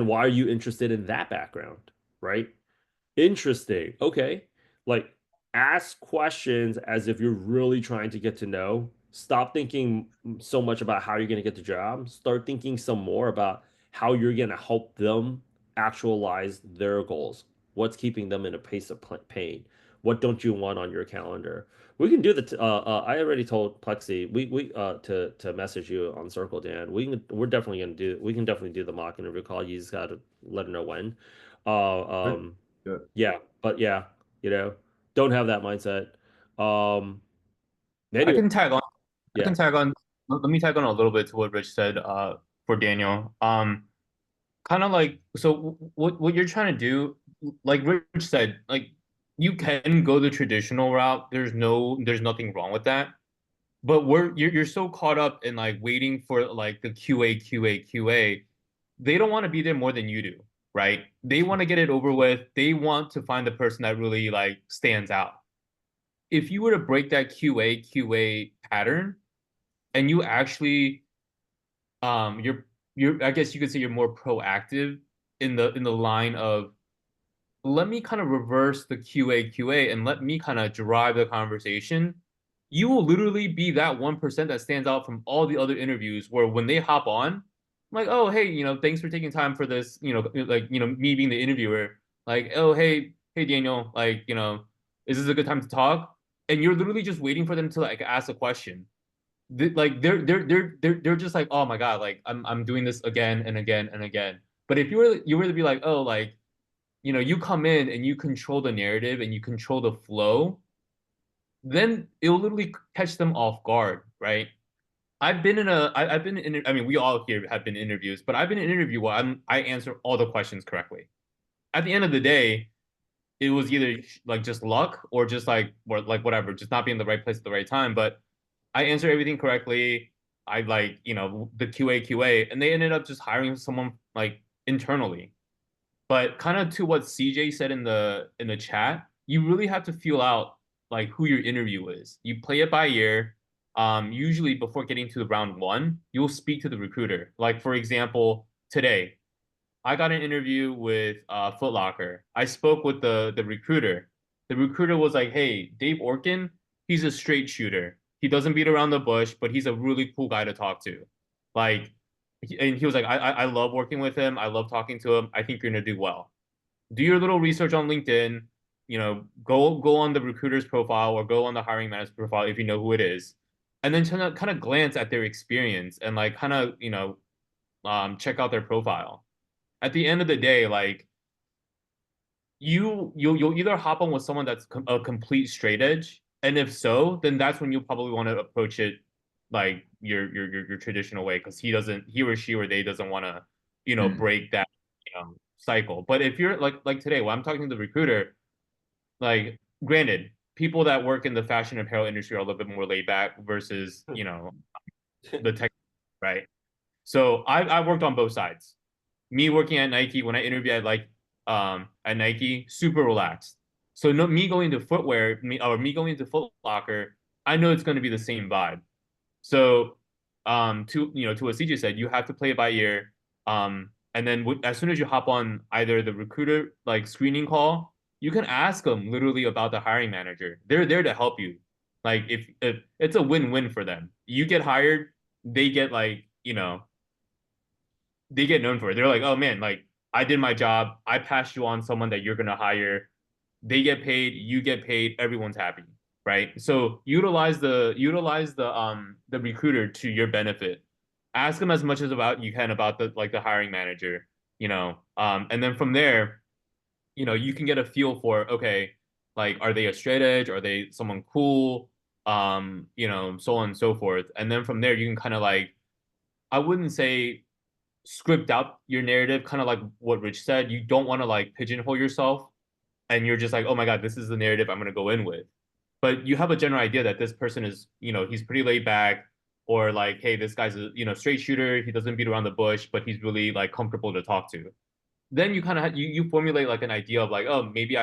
why are you interested in that background, right? Interesting. Okay. Like, ask questions as if you're really trying to get to know. Stop thinking so much about how you're going to get the job. Start thinking some more about how you're going to help them actualize their goals. What's keeping them in a pace of pain? What don't you want on your calendar? We can do the. I already told Plexi to message you on Circle, Dan. We're definitely gonna do. We can definitely do the mock interview call. You just got to let her know when. Uh, Good. um, Good. yeah, but yeah, you know, don't have that mindset. Um, I anyway, can tag on. I yeah, can tag on. Let me tag on a little bit to what Rich said. For Daniel. Kind of like so. What you're trying to do, like Rich said, like you can go the traditional route. There's nothing wrong with that. But you're so caught up in like waiting for like the QA. They don't want to be there more than you do, right? They want to get it over with. They want to find the person that really like stands out. If you were to break that QA pattern and you actually you're I guess you could say you're more proactive in the line of let me kind of reverse the QA and let me kind of drive the conversation. You will literally be that 1% that stands out from all the other interviews where when they hop on, I'm like, oh, hey, thanks for taking time for this, like, me being the interviewer, like, oh, hey, Daniel, like, is this a good time to talk? And you're literally just waiting for them to like ask a question. Like they're just like, oh my God, like I'm doing this again and again and again. But if you were to be like, oh, like, you come in and you control the narrative and you control the flow, then it'll literally catch them off guard, right? I've been in, I mean, we all here have been in interviews, but I've been in an interview where I answer all the questions correctly. At the end of the day, it was either like just luck or just like, or like whatever, just not being in the right place at the right time. But I answered everything correctly. I like, the QA, and they ended up just hiring someone like internally. But kind of to what CJ said in the chat, you really have to feel out like who your interview is. You play it by ear. Usually before getting to the round one, you'll speak to the recruiter. Like for example, today I got an interview with Foot Locker. I spoke with the recruiter. The recruiter was like, "Hey, Dave Orkin, he's a straight shooter. He doesn't beat around the bush, but he's a really cool guy to talk to. Like, and he was like, I love working with him. I love talking to him. I think you're gonna do well. Do your little research on LinkedIn. Go on the recruiter's profile or go on the hiring manager's profile if you know who it is, and then kind of glance at their experience and like kind of check out their profile. At the end of the day, like you'll either hop on with someone that's a complete straight edge, and if so, then that's when you'll probably want to approach it like your traditional way because he or she or they doesn't want to break that cycle. But if you're like today, when I'm talking to the recruiter, like granted, people that work in the fashion apparel industry are a little bit more laid back versus the tech, right? So I worked on both sides. Me working at Nike, when I interviewed at Nike, super relaxed. So no, me going to footwear, me going to Foot Locker, I know it's going to be the same vibe. So to what CJ said, you have to play it by ear. And then as soon as you hop on either the recruiter like screening call, you can ask them literally about the hiring manager. They're there to help you. Like if it's a win-win for them. You get hired, they get like, they get known for it. They're like, oh man, like I did my job. I passed you on someone that you're gonna hire. They get paid, you get paid, everyone's happy, right? So utilize the recruiter to your benefit. Ask them as much as about you can about the hiring manager, and then from there, you can get a feel for okay, like are they a straight edge? Are they someone cool? So on and so forth. And then from there, you can kind of like, I wouldn't say script out your narrative, kind of like what Rich said. You don't want to like pigeonhole yourself and you're just like, oh my God, this is the narrative I'm going to go in with. But you have a general idea that this person is, he's pretty laid back, or like, hey, this guy's a, straight shooter. He doesn't beat around the bush, but he's really like comfortable to talk to. Then you kind of you formulate like an idea of like, oh, maybe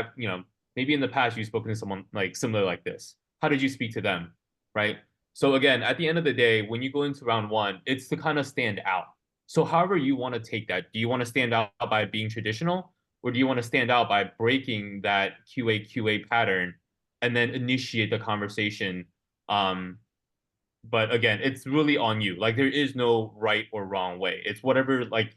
maybe in the past you've spoken to someone like similar like this. How did you speak to them? right? So again, at the end of the day, when you go into round one, it's to kind of stand out. So however you want to take that, do you want to stand out by being traditional, or do you want to stand out by breaking that QA pattern and then initiate the conversation? But again, it's really on you. Like there is no right or wrong way. It's whatever, like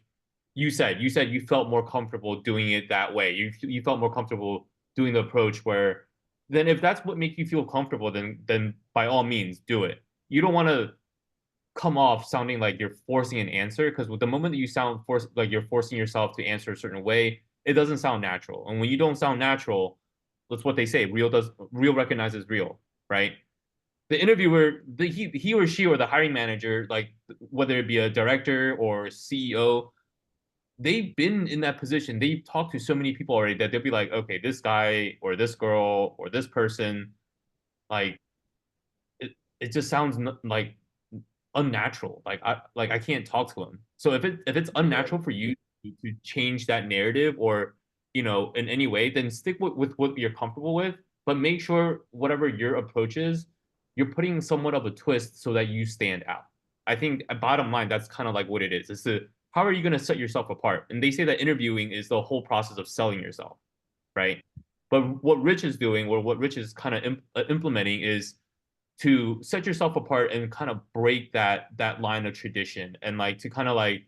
you said you felt more comfortable doing it that way. You felt more comfortable doing the approach where then if that's what makes you feel comfortable, then by all means do it. You don't want to come off sounding like you're forcing an answer, because with the moment that you sound like you're forcing yourself to answer a certain way, it doesn't sound natural. And when you don't sound natural, that's what they say. Real recognizes real, right? The interviewer, he or she or the hiring manager, like whether it be a director or CEO, they've been in that position. They've talked to so many people already that they'll be like, okay, this guy or this girl or this person, like it just sounds like unnatural. Like I can't talk to him. So if it's unnatural for you to change that narrative or in any way, then stick with what you're comfortable with, but make sure whatever your approach is, you're putting somewhat of a twist so that you stand out. I think bottom line, that's kind of like what it is. It's the how are you going to set yourself apart? And they say that interviewing is the whole process of selling yourself, right? But what Rich is doing, or what Rich is kind of implementing, is to set yourself apart and kind of break that line of tradition, and like to kind of like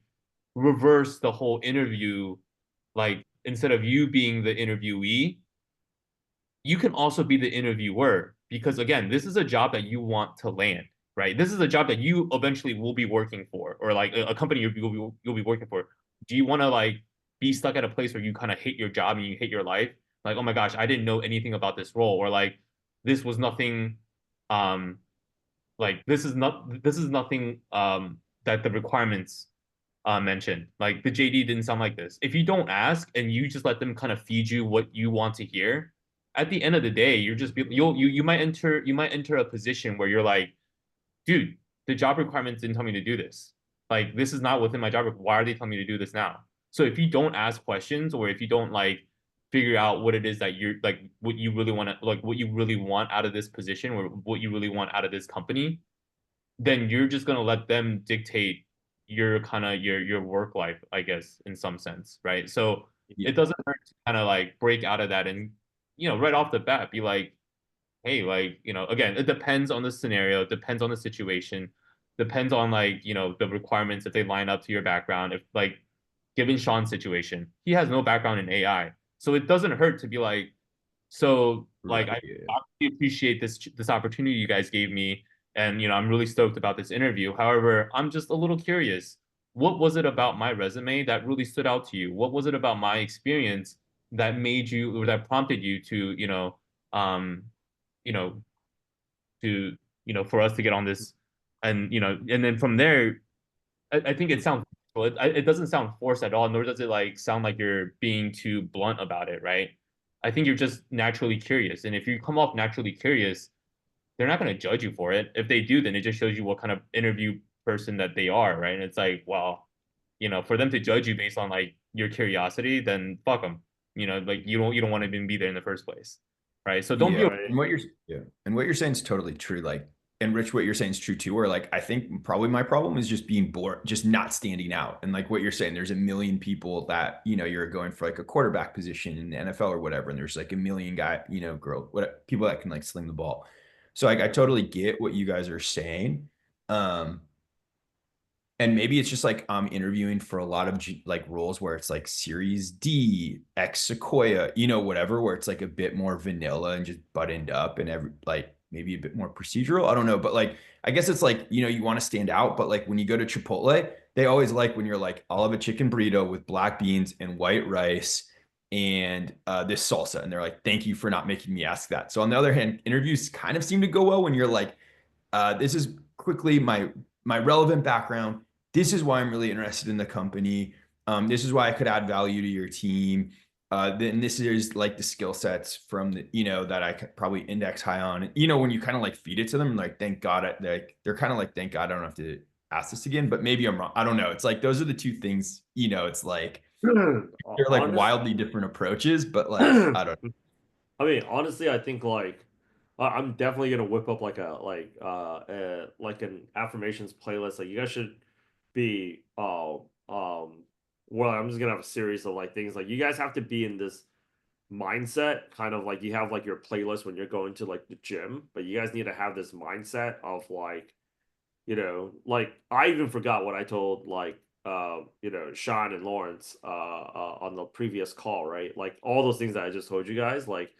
reverse the whole interview. Like instead of you being the interviewee, you can also be the interviewer, because again, this is a job that you want to land, right? This is a job that you eventually will be working for, or like a company you'll be working for. Do you want to like be stuck at a place where you kind of hate your job and you hate your life? Like, oh my gosh, I didn't know anything about this role, or like this was nothing, like this is nothing that the requirements mentioned. Like the JD didn't sound like this. If you don't ask and you just let them kind of feed you what you want to hear, at the end of the day, you might enter a position where you're like, dude, the job requirements didn't tell me to do this. Like this is not within my job. Why are they telling me to do this now? So if you don't ask questions, or if you don't like figure out what it is that you're like, what you really want to like, what you really want out of this position, or what you really want out of this company, then you're just gonna let them dictate your kind of your work life, I guess, in some sense, right? So Yeah. it doesn't hurt to kind of like break out of that and right off the bat be like, hey, like again, it depends on the scenario, it depends on the situation, depends on like the requirements if they line up to your background. If like given Sean's situation, he has no background in AI, so it doesn't hurt to be like, so like Right, I yeah. really appreciate this opportunity you guys gave me, and I'm really stoked about this interview. However, I'm just a little curious. What was it about my resume that really stood out to you? What was it about my experience that made you, or that prompted you to, um, you know, for us to get on this, and and then from there, I think it sounds, well, it doesn't sound forced at all, nor does it like sound like you're being too blunt about it, right? I think you're just naturally curious, and if you come off naturally curious, they're not going to judge you for it. If they do, then it just shows you what kind of interview person that they are, right? And it's like, well, for them to judge you based on like your curiosity, then fuck them. Like you don't want to even be there in the first place, right? So don't be. Yeah, Right. and what you're saying is totally true. Like, and Rich, what you're saying is true too. Where like I think probably my problem is just being bored, just not standing out. And like what you're saying, there's a million people that you're going for like a quarterback position in the NFL or whatever, and there's like a million people that can like sling the ball. So like I totally get what you guys are saying. Um, and maybe it's just like I'm interviewing for a lot of like roles where it's like Series D, X Sequoia, whatever, where it's like a bit more vanilla and just buttoned up and like maybe a bit more procedural. I don't know, but like I guess it's like you want to stand out, but like when you go to Chipotle, they always like when you're like, I'll have a chicken burrito with black beans and white rice and this salsa, and they're like, thank you for not making me ask that. So on the other hand, interviews kind of seem to go well when you're like, this is quickly my relevant background. This is why I'm really interested in the company. This is why I could add value to your team. Then this is like the skill sets from that I could probably index high on. When you kind of like feed it to them, like thank God, they're kind of like, thank God I don't have to ask this again. But maybe I'm wrong. I don't know. It's like those are the two things. It's like they're like Honest, wildly different approaches, but like I don't. I mean, honestly, I think like I'm definitely gonna whip up like an affirmations playlist. Like you guys should be well, I'm just gonna have a series of like things like you guys have to be in this mindset, kind of like you have like your playlist when you're going to like the gym, but you guys need to have this mindset of like, like I even forgot what I told like Sean and Lawrence on the previous call, right? Like all those things that I just told you guys, like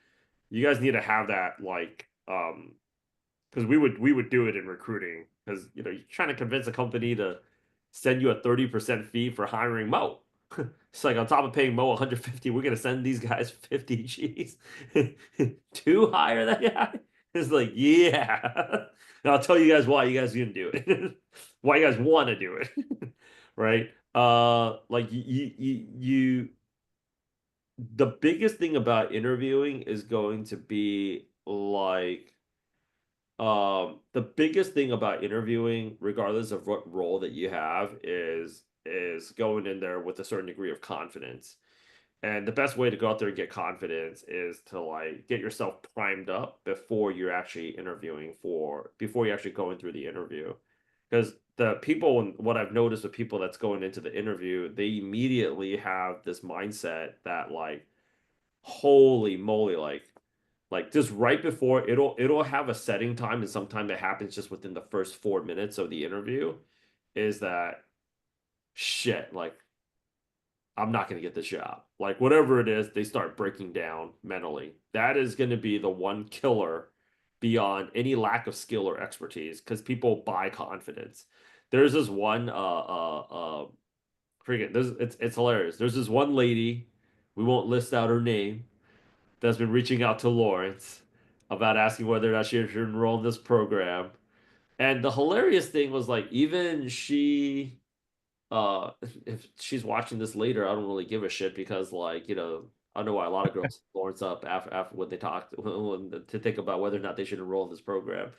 you guys need to have that like because we would do it in recruiting because you're trying to convince a company to send you a 30% fee for hiring Mo. It's like on top of paying Mo 150, we're gonna send these guys 50 G's to hire that guy. It's like, yeah. And I'll tell you guys why you guys gonna do it. Why you guys want to do it. Right? Like you the biggest thing about interviewing is going to be like the biggest thing about interviewing, regardless of what role that you have, is going in there with a certain degree of confidence. And the best way to go out there and get confidence is to like get yourself primed up before you're actually before you're actually going through the interview. Because the people, and what I've noticed with people that's going into the interview, they immediately have this mindset that like, holy moly, like just right before it'll have a setting time, and sometimes it happens just within the first 4 minutes of the interview, is that shit, like I'm not going to get this job. Like whatever it is, they start breaking down mentally. That is going to be the one killer beyond any lack of skill or expertise, because people buy confidence. There's this one forget this, it's hilarious. There's this one lady, we won't list out her name, that's been reaching out to Lawrence about asking whether or not she should enroll in this program. And the hilarious thing was like, even she, if she's watching this later, I don't really give a shit because like, I know why a lot of girls Lawrence up after when they talked to think about whether or not they should enroll in this program.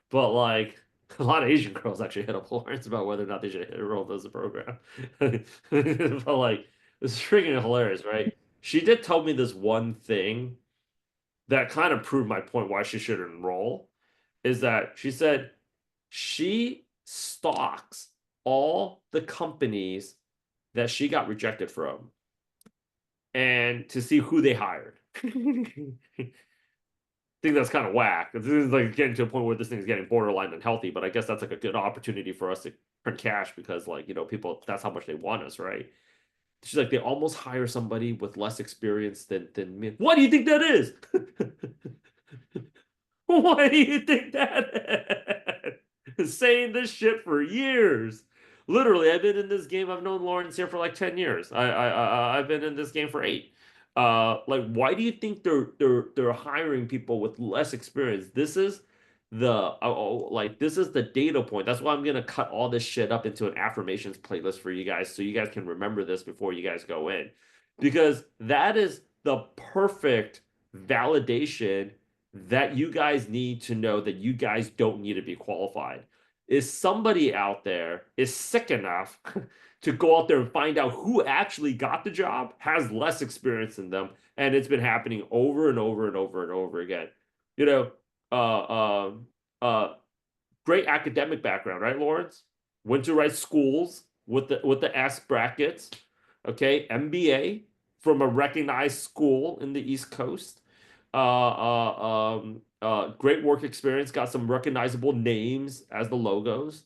But like a lot of Asian girls actually hit up Lawrence about whether or not they should enroll in this program. But like it's freaking hilarious, right? She did tell me this one thing that kind of proved my point why she should enroll, is that she said she stalks all the companies that she got rejected from and to see who they hired. I think that's kind of whack. This is like getting to a point where this thing is getting borderline unhealthy, but I guess that's like a good opportunity for us to print cash because like, people, that's how much they want us, right? She's like, they almost hire somebody with less experience than me. What do you think that is? Why do you think that is? Saying this shit for years. Literally, I've been in this game. I've known Lawrence here for like 10 years. I've been in this game for 8. Like, why do you think they're hiring people with less experience? This is this is the data point. That's why I'm gonna cut all this shit up into an affirmations playlist for you guys, so you guys can remember this before you guys go in, because that is the perfect validation that you guys need to know that you guys don't need to be qualified. Is somebody out there is sick enough to go out there and find out who actually got the job, has less experience than them, and it's been happening over and over and over and over again. You know, uh, uh, great academic background, right, Lawrence? Went to right schools with the S brackets. Okay, MBA from a recognized school in the East Coast. Great work experience, got some recognizable names as the logos.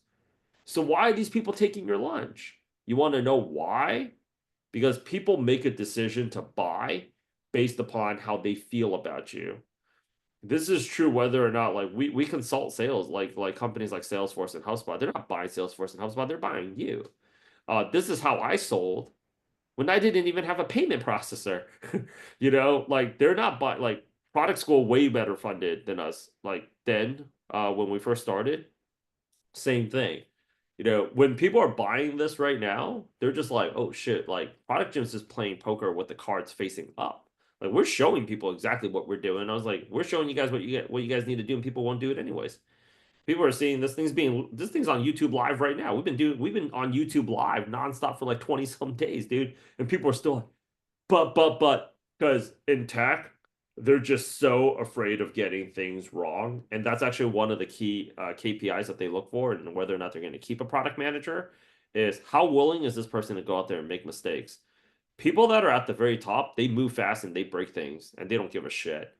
So why are these people taking your lunch? You want to know why? Because people make a decision to buy based upon how they feel about you. This is true whether or not, like, we consult sales, like companies like Salesforce and HubSpot. They're not buying Salesforce and HubSpot, they're buying you. This is how I sold when I didn't even have a payment processor. Like they're not buying, like product school way better funded than us. Like then, when we first started, same thing. When people are buying this right now, they're just like, oh shit, like Product Gym's just playing poker with the cards facing up. Like we're showing people exactly what we're doing. I was like, we're showing you guys what you guys need to do, and people won't do it anyways. People are seeing this thing's on YouTube Live right now. We've been on YouTube Live nonstop for like 20 some days, dude. And people are still like, but, because in tech, they're just so afraid of getting things wrong. And that's actually one of the key KPIs that they look for, and whether or not they're going to keep a product manager is how willing is this person to go out there and make mistakes. People that are at the very top, they move fast and they break things and they don't give a shit.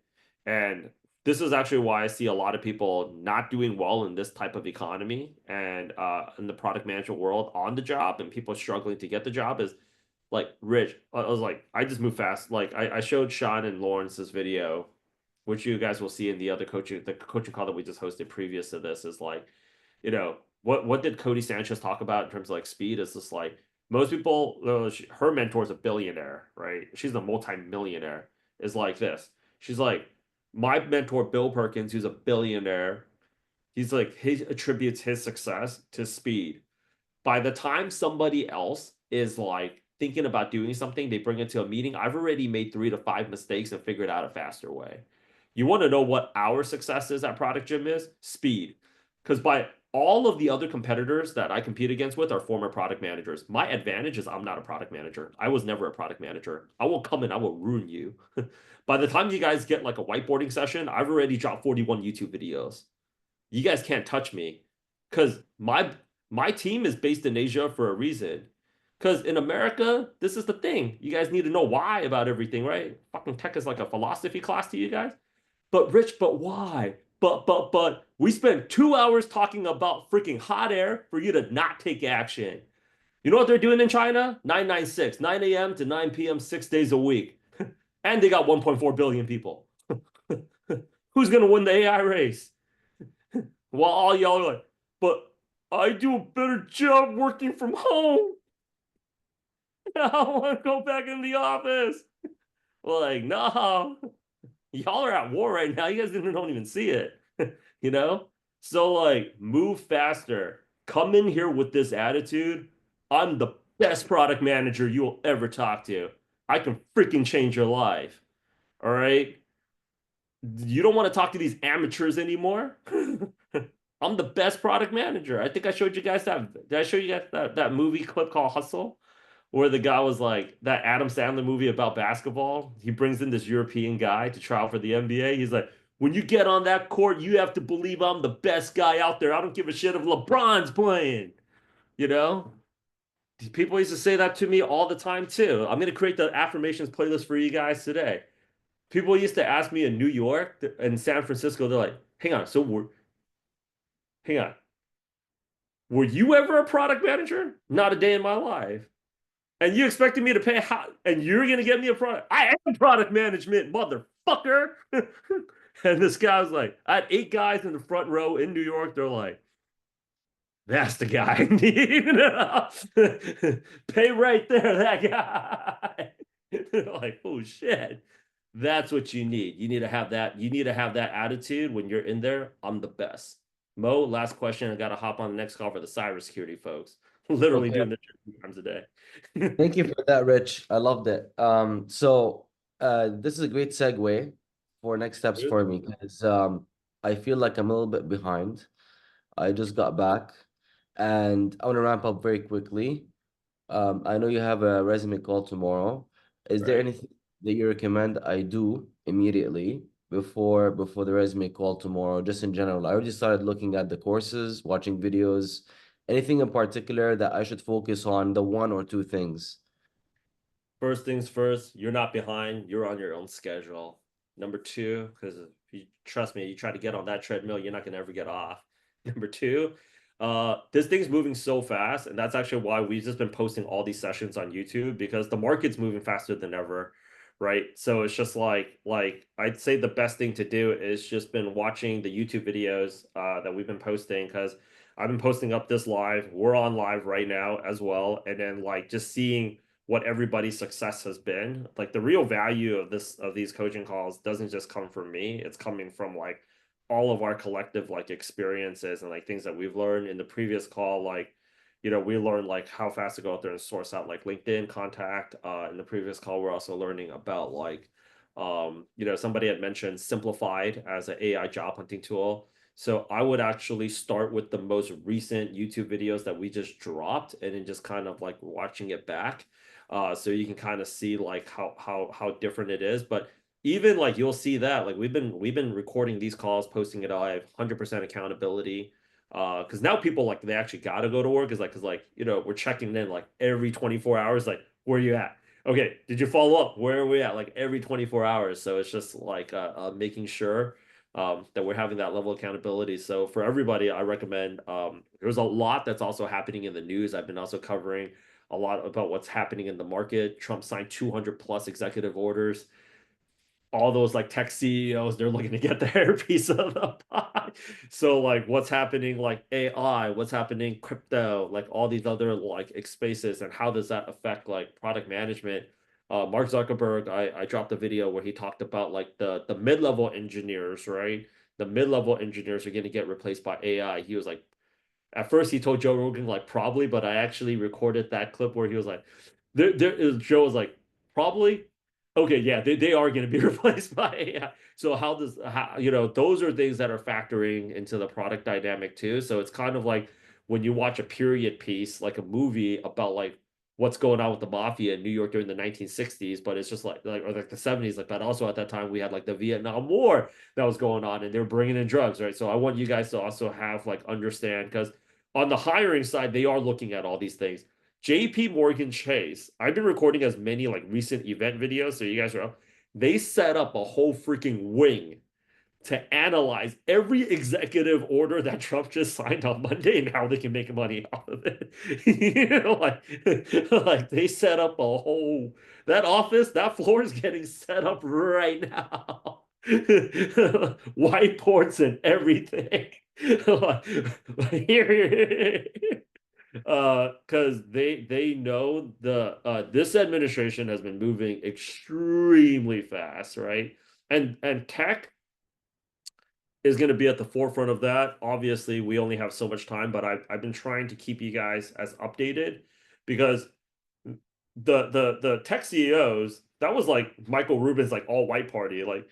And this is actually why I see a lot of people not doing well in this type of economy and in the product management world on the job, and people struggling to get the job is like Rich. I was like, I just move fast. Like I showed Sean and Lawrence this video, which you guys will see in the coaching call that we just hosted previous to this, is like, what did Cody Sanchez talk about in terms of like speed? Is just like most people, her mentor is a billionaire, right? She's a multi-millionaire. Is like this. She's like, my mentor Bill Perkins, who's a billionaire. He's like, he attributes his success to speed. By the time somebody else is like thinking about doing something, they bring it to a meeting. I've already made 3 to 5 mistakes and figured out a faster way. You want to know what our success is at Product Gym is? Speed. Because by all of the other competitors that I compete against with are former product managers. My advantage is I'm not a product manager. I was never a product manager. I will come in, I will ruin you. By the time you guys get like a whiteboarding session, I've already dropped 41 YouTube videos. You guys can't touch me because my team is based in Asia for a reason. Because in America, this is the thing. You guys need to know why about everything, right? Fucking tech is like a philosophy class to you guys. But Rich, but why? But we spent 2 hours talking about freaking hot air for you to not take action. You know what they're doing in China? 996, 9 a.m. to 9 p.m., 6 days a week. And they got 1.4 billion people. Who's going to win the AI race? While all y'all are like, but I do a better job working from home. I want to go back in the office. Like, no, y'all are at war right now. You guys don't even see it, you know? So, like, move faster. Come in here with this attitude. I'm the best product manager you will ever talk to. I can freaking change your life. All right? You don't want to talk to these amateurs anymore? I'm the best product manager. I think I showed you guys that. Did I show you guys that movie clip called Hustle? Where the guy was like, that Adam Sandler movie about basketball. He brings in this European guy to trial for the NBA. He's like, when you get on that court, you have to believe I'm the best guy out there. I don't give a shit if LeBron's playing. You know? People used to say that to me all the time too. I'm gonna create the affirmations playlist for you guys today. People used to ask me in New York and San Francisco, they're like, hang on. Were you ever a product manager? Not a day in my life. And you expected me to pay and you're gonna get me a product? I am product management, motherfucker. And this guy was like, I had 8 guys in the front row in New York. They're like, that's the guy I need. Pay right there, that guy. They're like, oh shit. That's what you need. You need to have that. You need to have that attitude when you're in there. I'm the best. Mo, last question. I got to hop on the next call for the cybersecurity folks. Literally Okay. doing this 2 times a day. Thank you for that, Rich. I loved it. This is a great segue for next steps for me because I feel like I'm a little bit behind. I just got back and I want to ramp up very quickly. I know you have a resume call tomorrow. Is there Right. anything that you recommend I do immediately before the resume call tomorrow, just in general? I already started looking at the courses, watching videos. Anything in particular that I should focus on, the 1 or 2 things? First things first, you're not behind. You're on your own schedule. Number 2, because if you trust me, you try to get on that treadmill, you're not going to ever get off. Number 2, this thing's moving so fast, and that's actually why we've just been posting all these sessions on YouTube because the market's moving faster than ever, right? So it's just like I'd say the best thing to do is just been watching the YouTube videos that we've been posting because I've been posting up this live. We're on live right now as well, and then like just seeing what everybody's success has been. Like the real value of these coaching calls doesn't just come from me. It's coming from like all of our collective like experiences and like things that we've learned in the previous call. Like, we learned like how fast to go out there and source out like LinkedIn contact. In the previous call, we're also learning about like, somebody had mentioned Simplified as an AI job hunting tool. So I would actually start with the most recent YouTube videos that we just dropped and then just kind of like watching it back. So you can kind of see like how different it is. But even like you'll see that like we've been recording these calls, posting it live, 100% accountability. Because now people like they actually got to go to work, is like because like we're checking in like every 24 hours, like where you at? Okay, did you follow up? Where are we at? Like every 24 hours. So it's just like making sure that we're having that level of accountability. So for everybody, I recommend there's a lot that's also happening in the news. I've been also covering a lot about what's happening in the market. Trump signed 200 plus executive orders. All those like tech CEOs, they're looking to get their piece of the pie. So like what's happening like AI, what's happening crypto, like all these other like spaces, and how does that affect like product management? Mark Zuckerberg, I dropped a video where he talked about like the mid-level engineers, right? The mid-level engineers are going to get replaced by AI. He was like, at first he told Joe Rogan like probably, but I actually recorded that clip where he was like, Joe was like, probably. Okay, yeah, they are going to be replaced by AI. So those are things that are factoring into the product dynamic too. So it's kind of like when you watch a period piece, like a movie about like what's going on with the mafia in New York during the 1960s, but it's just like or like the 70s, like, but also at that time we had like the Vietnam War that was going on, and they're bringing in drugs, right? So I want you guys to also have like understand, because on the hiring side, they are looking at all these things. JP Morgan Chase, I've been recording as many like recent event videos, so you guys are up. They set up a whole freaking wing to analyze every executive order that Trump just signed on Monday and how they can make money off of it. Like they set up a whole that office, that floor is getting set up right now. Whiteboards and everything. Here, because they know this administration has been moving extremely fast, right? And tech is going to be at the forefront of that. Obviously, we only have so much time, but I've been trying to keep you guys as updated, because the tech CEOs, that was like Michael Rubin's like all white party. Like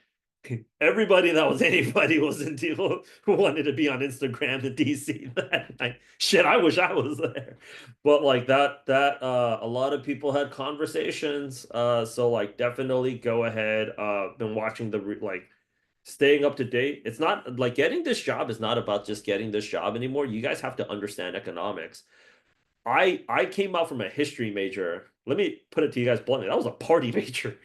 everybody that was anybody was in deal who wanted to be on Instagram in DC that night. Shit, I wish I was there. But like that a lot of people had conversations. So like definitely go ahead. Been watching like staying up to date. It's not like getting this job is not about just getting this job anymore. You guys have to understand economics. I came out from a history major. Let me put it to you guys bluntly. That was a party major.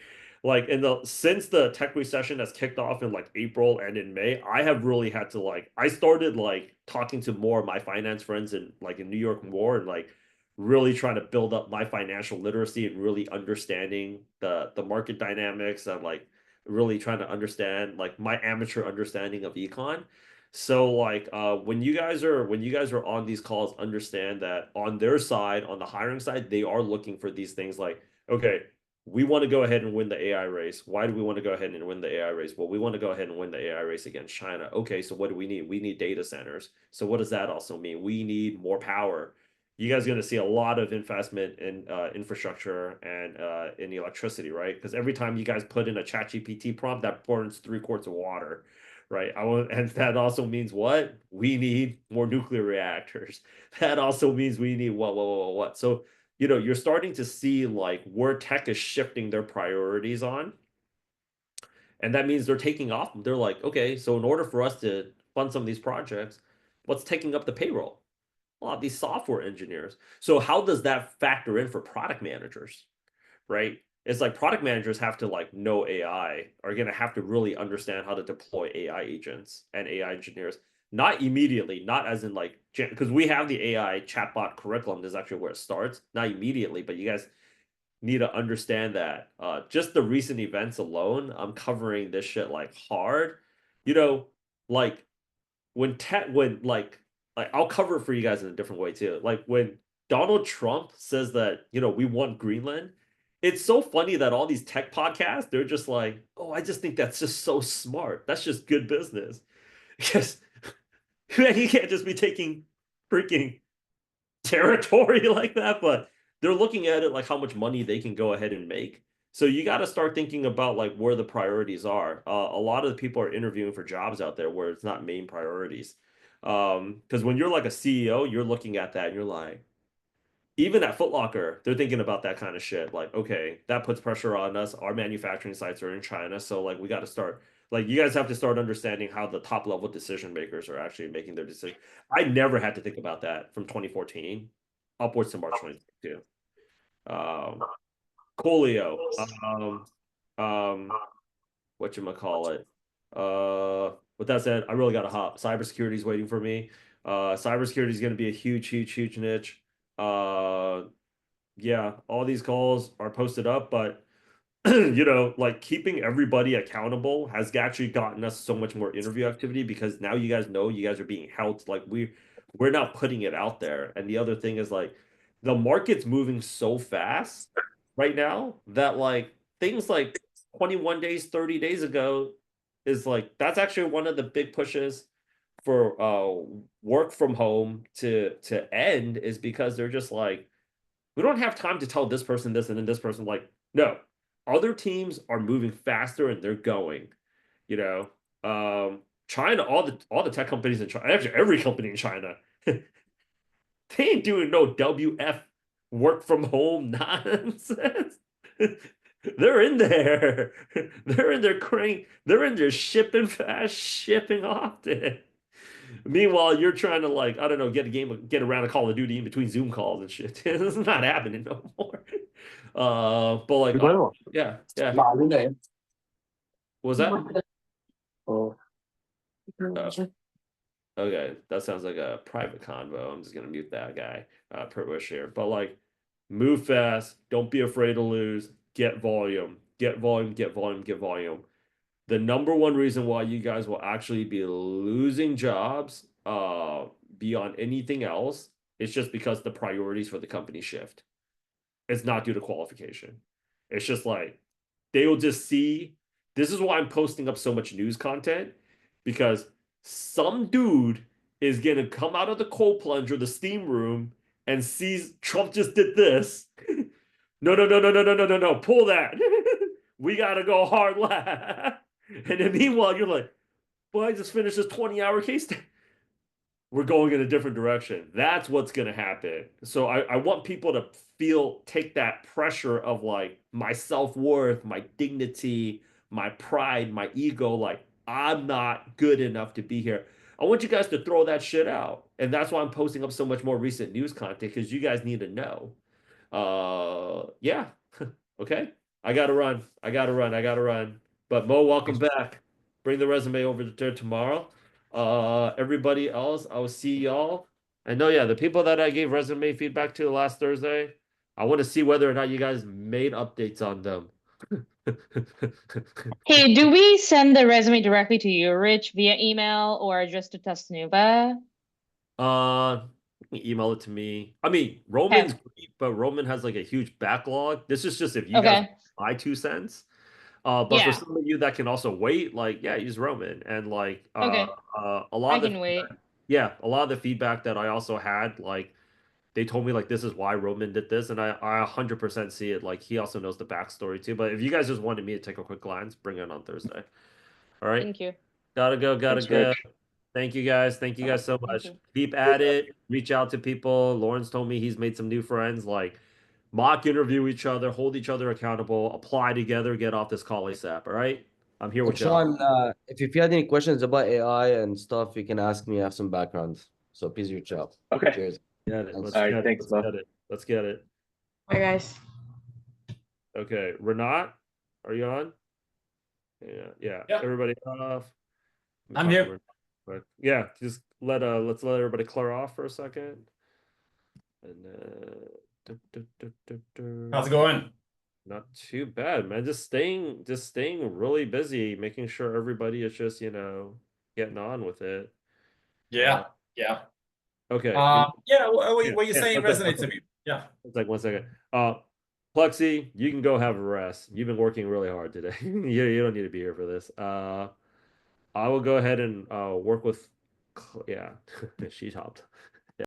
Like since the tech recession has kicked off in like April and in May, I have really had to like I started like talking to more of my finance friends in New York more, and like really trying to build up my financial literacy and really understanding the market dynamics, and like really trying to understand like my amateur understanding of econ. So like when you guys are on these calls, understand that on their side, on the hiring side, they are looking for these things like, okay, we want to go ahead and win the AI race. Why do we want to go ahead and win the AI race? Well, we want to go ahead and win the AI race against China. Okay, so what do we need? We need data centers. So what does that also mean? We need more power. You guys are going to see a lot of investment in infrastructure and in electricity, right? Because every time you guys put in a ChatGPT prompt, that burns 3 quarts of water, right? And that also means what? We need more nuclear reactors. That also means we need what? So, you're starting to see like where tech is shifting their priorities on. And that means they're taking off. They're like, okay, so in order for us to fund some of these projects, what's taking up the payroll? A lot of these software engineers. So how does that factor in for product managers? Right? It's like product managers have to like know AI, are going to have to really understand how to deploy AI agents and AI engineers. Not immediately, not as in like, because we have the AI chatbot curriculum. This is actually where it starts. Not immediately, but you guys need to understand that. Just the recent events alone, I'm covering this shit like hard. You know, like when like I'll cover it for you guys in a different way too. Like when Donald Trump says that, we want Greenland, it's so funny that all these tech podcasts, they're just like, "Oh, I just think that's just so smart. That's just good business." Because man, you can't just be taking freaking territory like that, but they're looking at it like how much money they can go ahead and make. So you got to start thinking about like where the priorities are. A lot of the people are interviewing for jobs out there where it's not main priorities. Because when you're like a CEO, you're looking at that and you're like, even at Foot Locker, they're thinking about that kind of shit. Like, okay, that puts pressure on us. Our manufacturing sites are in China, so like we got to start. Like, you guys have to start understanding how the top level decision makers are actually making their decision. I never had to think about that from 2014 upwards to March 2022. Coolio, whatchamacallit. With that said, I really got to hop. Cybersecurity is waiting for me. Cybersecurity is going to be a huge, huge, huge niche. Yeah, all these calls are posted up, but like keeping everybody accountable has actually gotten us so much more interview activity because now you guys know you guys are being held. Like we're not putting it out there. And the other thing is like the market's moving so fast right now that like things like 21 days, 30 days ago is like that's actually one of the big pushes for work from home to end is because they're just like we don't have time to tell this person this and then this person like no other teams are moving faster and they're going you know China all the tech companies in China actually every company in China they ain't doing no WF work from home nonsense. They're in there. They're in their crane. They're in there shipping fast, shipping often. Meanwhile, you're trying to like, I don't know, get around a Call of Duty in between Zoom calls and shit. It's not happening no more. But like, yeah, yeah. What was that? Okay, that sounds like a private convo. I'm just gonna mute that guy, per wish here. But like, move fast. Don't be afraid to lose. Get volume. Get volume. Get volume. Get volume. The number one reason why you guys will actually be losing jobs, beyond anything else, is just because the priorities for the company shift. It's not due to qualification. It's just like they will just see. This is why I'm posting up so much news content because some dude is gonna come out of the cold plunge or the steam room and sees Trump just did this. No, no, no, no, no, no, no, no, no. Pull that. We gotta go hard left. And then meanwhile, you're like, well, I just finished this 20-hour case. We're going in a different direction. That's what's going to happen. So I want people to take that pressure of like my self-worth, my dignity, my pride, my ego, like I'm not good enough to be here. I want you guys to throw that shit out. And that's why I'm posting up so much more recent news content because you guys need to know. Yeah. Okay. I gotta run. I gotta run. I gotta run. But Mo, welcome back. Bring the resume over to tomorrow. Everybody else, I will see y'all. And no, yeah, the people that I gave resume feedback to last Thursday, I want to see whether or not you guys made updates on them. Hey, do we send the resume directly to you, Rich, via email or just to Tasnuva? Email it to me. I mean, Roman's Okay. great, but Roman has like a huge backlog. This is just if you guys Okay. my 2 cents. But for Yeah. some of you that can also wait, like yeah, use Roman and like Okay. a lot I of the can wait. yeah, a lot of the feedback that I also had, like they told me like this is why Roman did this, and I 100% see it. Like he also knows the backstory too. But if you guys just wanted me to take a quick glance, bring it on Thursday. All right, Thank you. gotta go, gotta Thanks, go. Rich. Thank you guys. Thank you guys so Thank much. you. Keep at it. Reach out to people. Lawrence told me he's made some new friends. Like mock interview each other, hold each other accountable, apply together, get off this call ASAP. All right. I'm here And with y'all. Sean, if you had any questions about AI and stuff, you can ask me. I have some background. So please reach out. Okay. Cheers. Get it. Thanks. Let's All right. get it. Thanks, Let's Mo. get it. Let's get it. Bye, guys. Okay. Renat, are you on? Yeah. Yeah. Yeah. Everybody off. I'm here. Yeah. Just let's let everybody clear off for a second. And How's it going? not too bad, man. Just staying really busy, making sure everybody is just, getting on with it. Yeah. Yeah. Okay. Yeah. What you Yeah, saying one resonates to second. me. Yeah. It's like 1 second. Plexi, you can go have a rest. You've been working really hard today. You don't need to be here for this. I will go ahead and work with yeah, she hopped.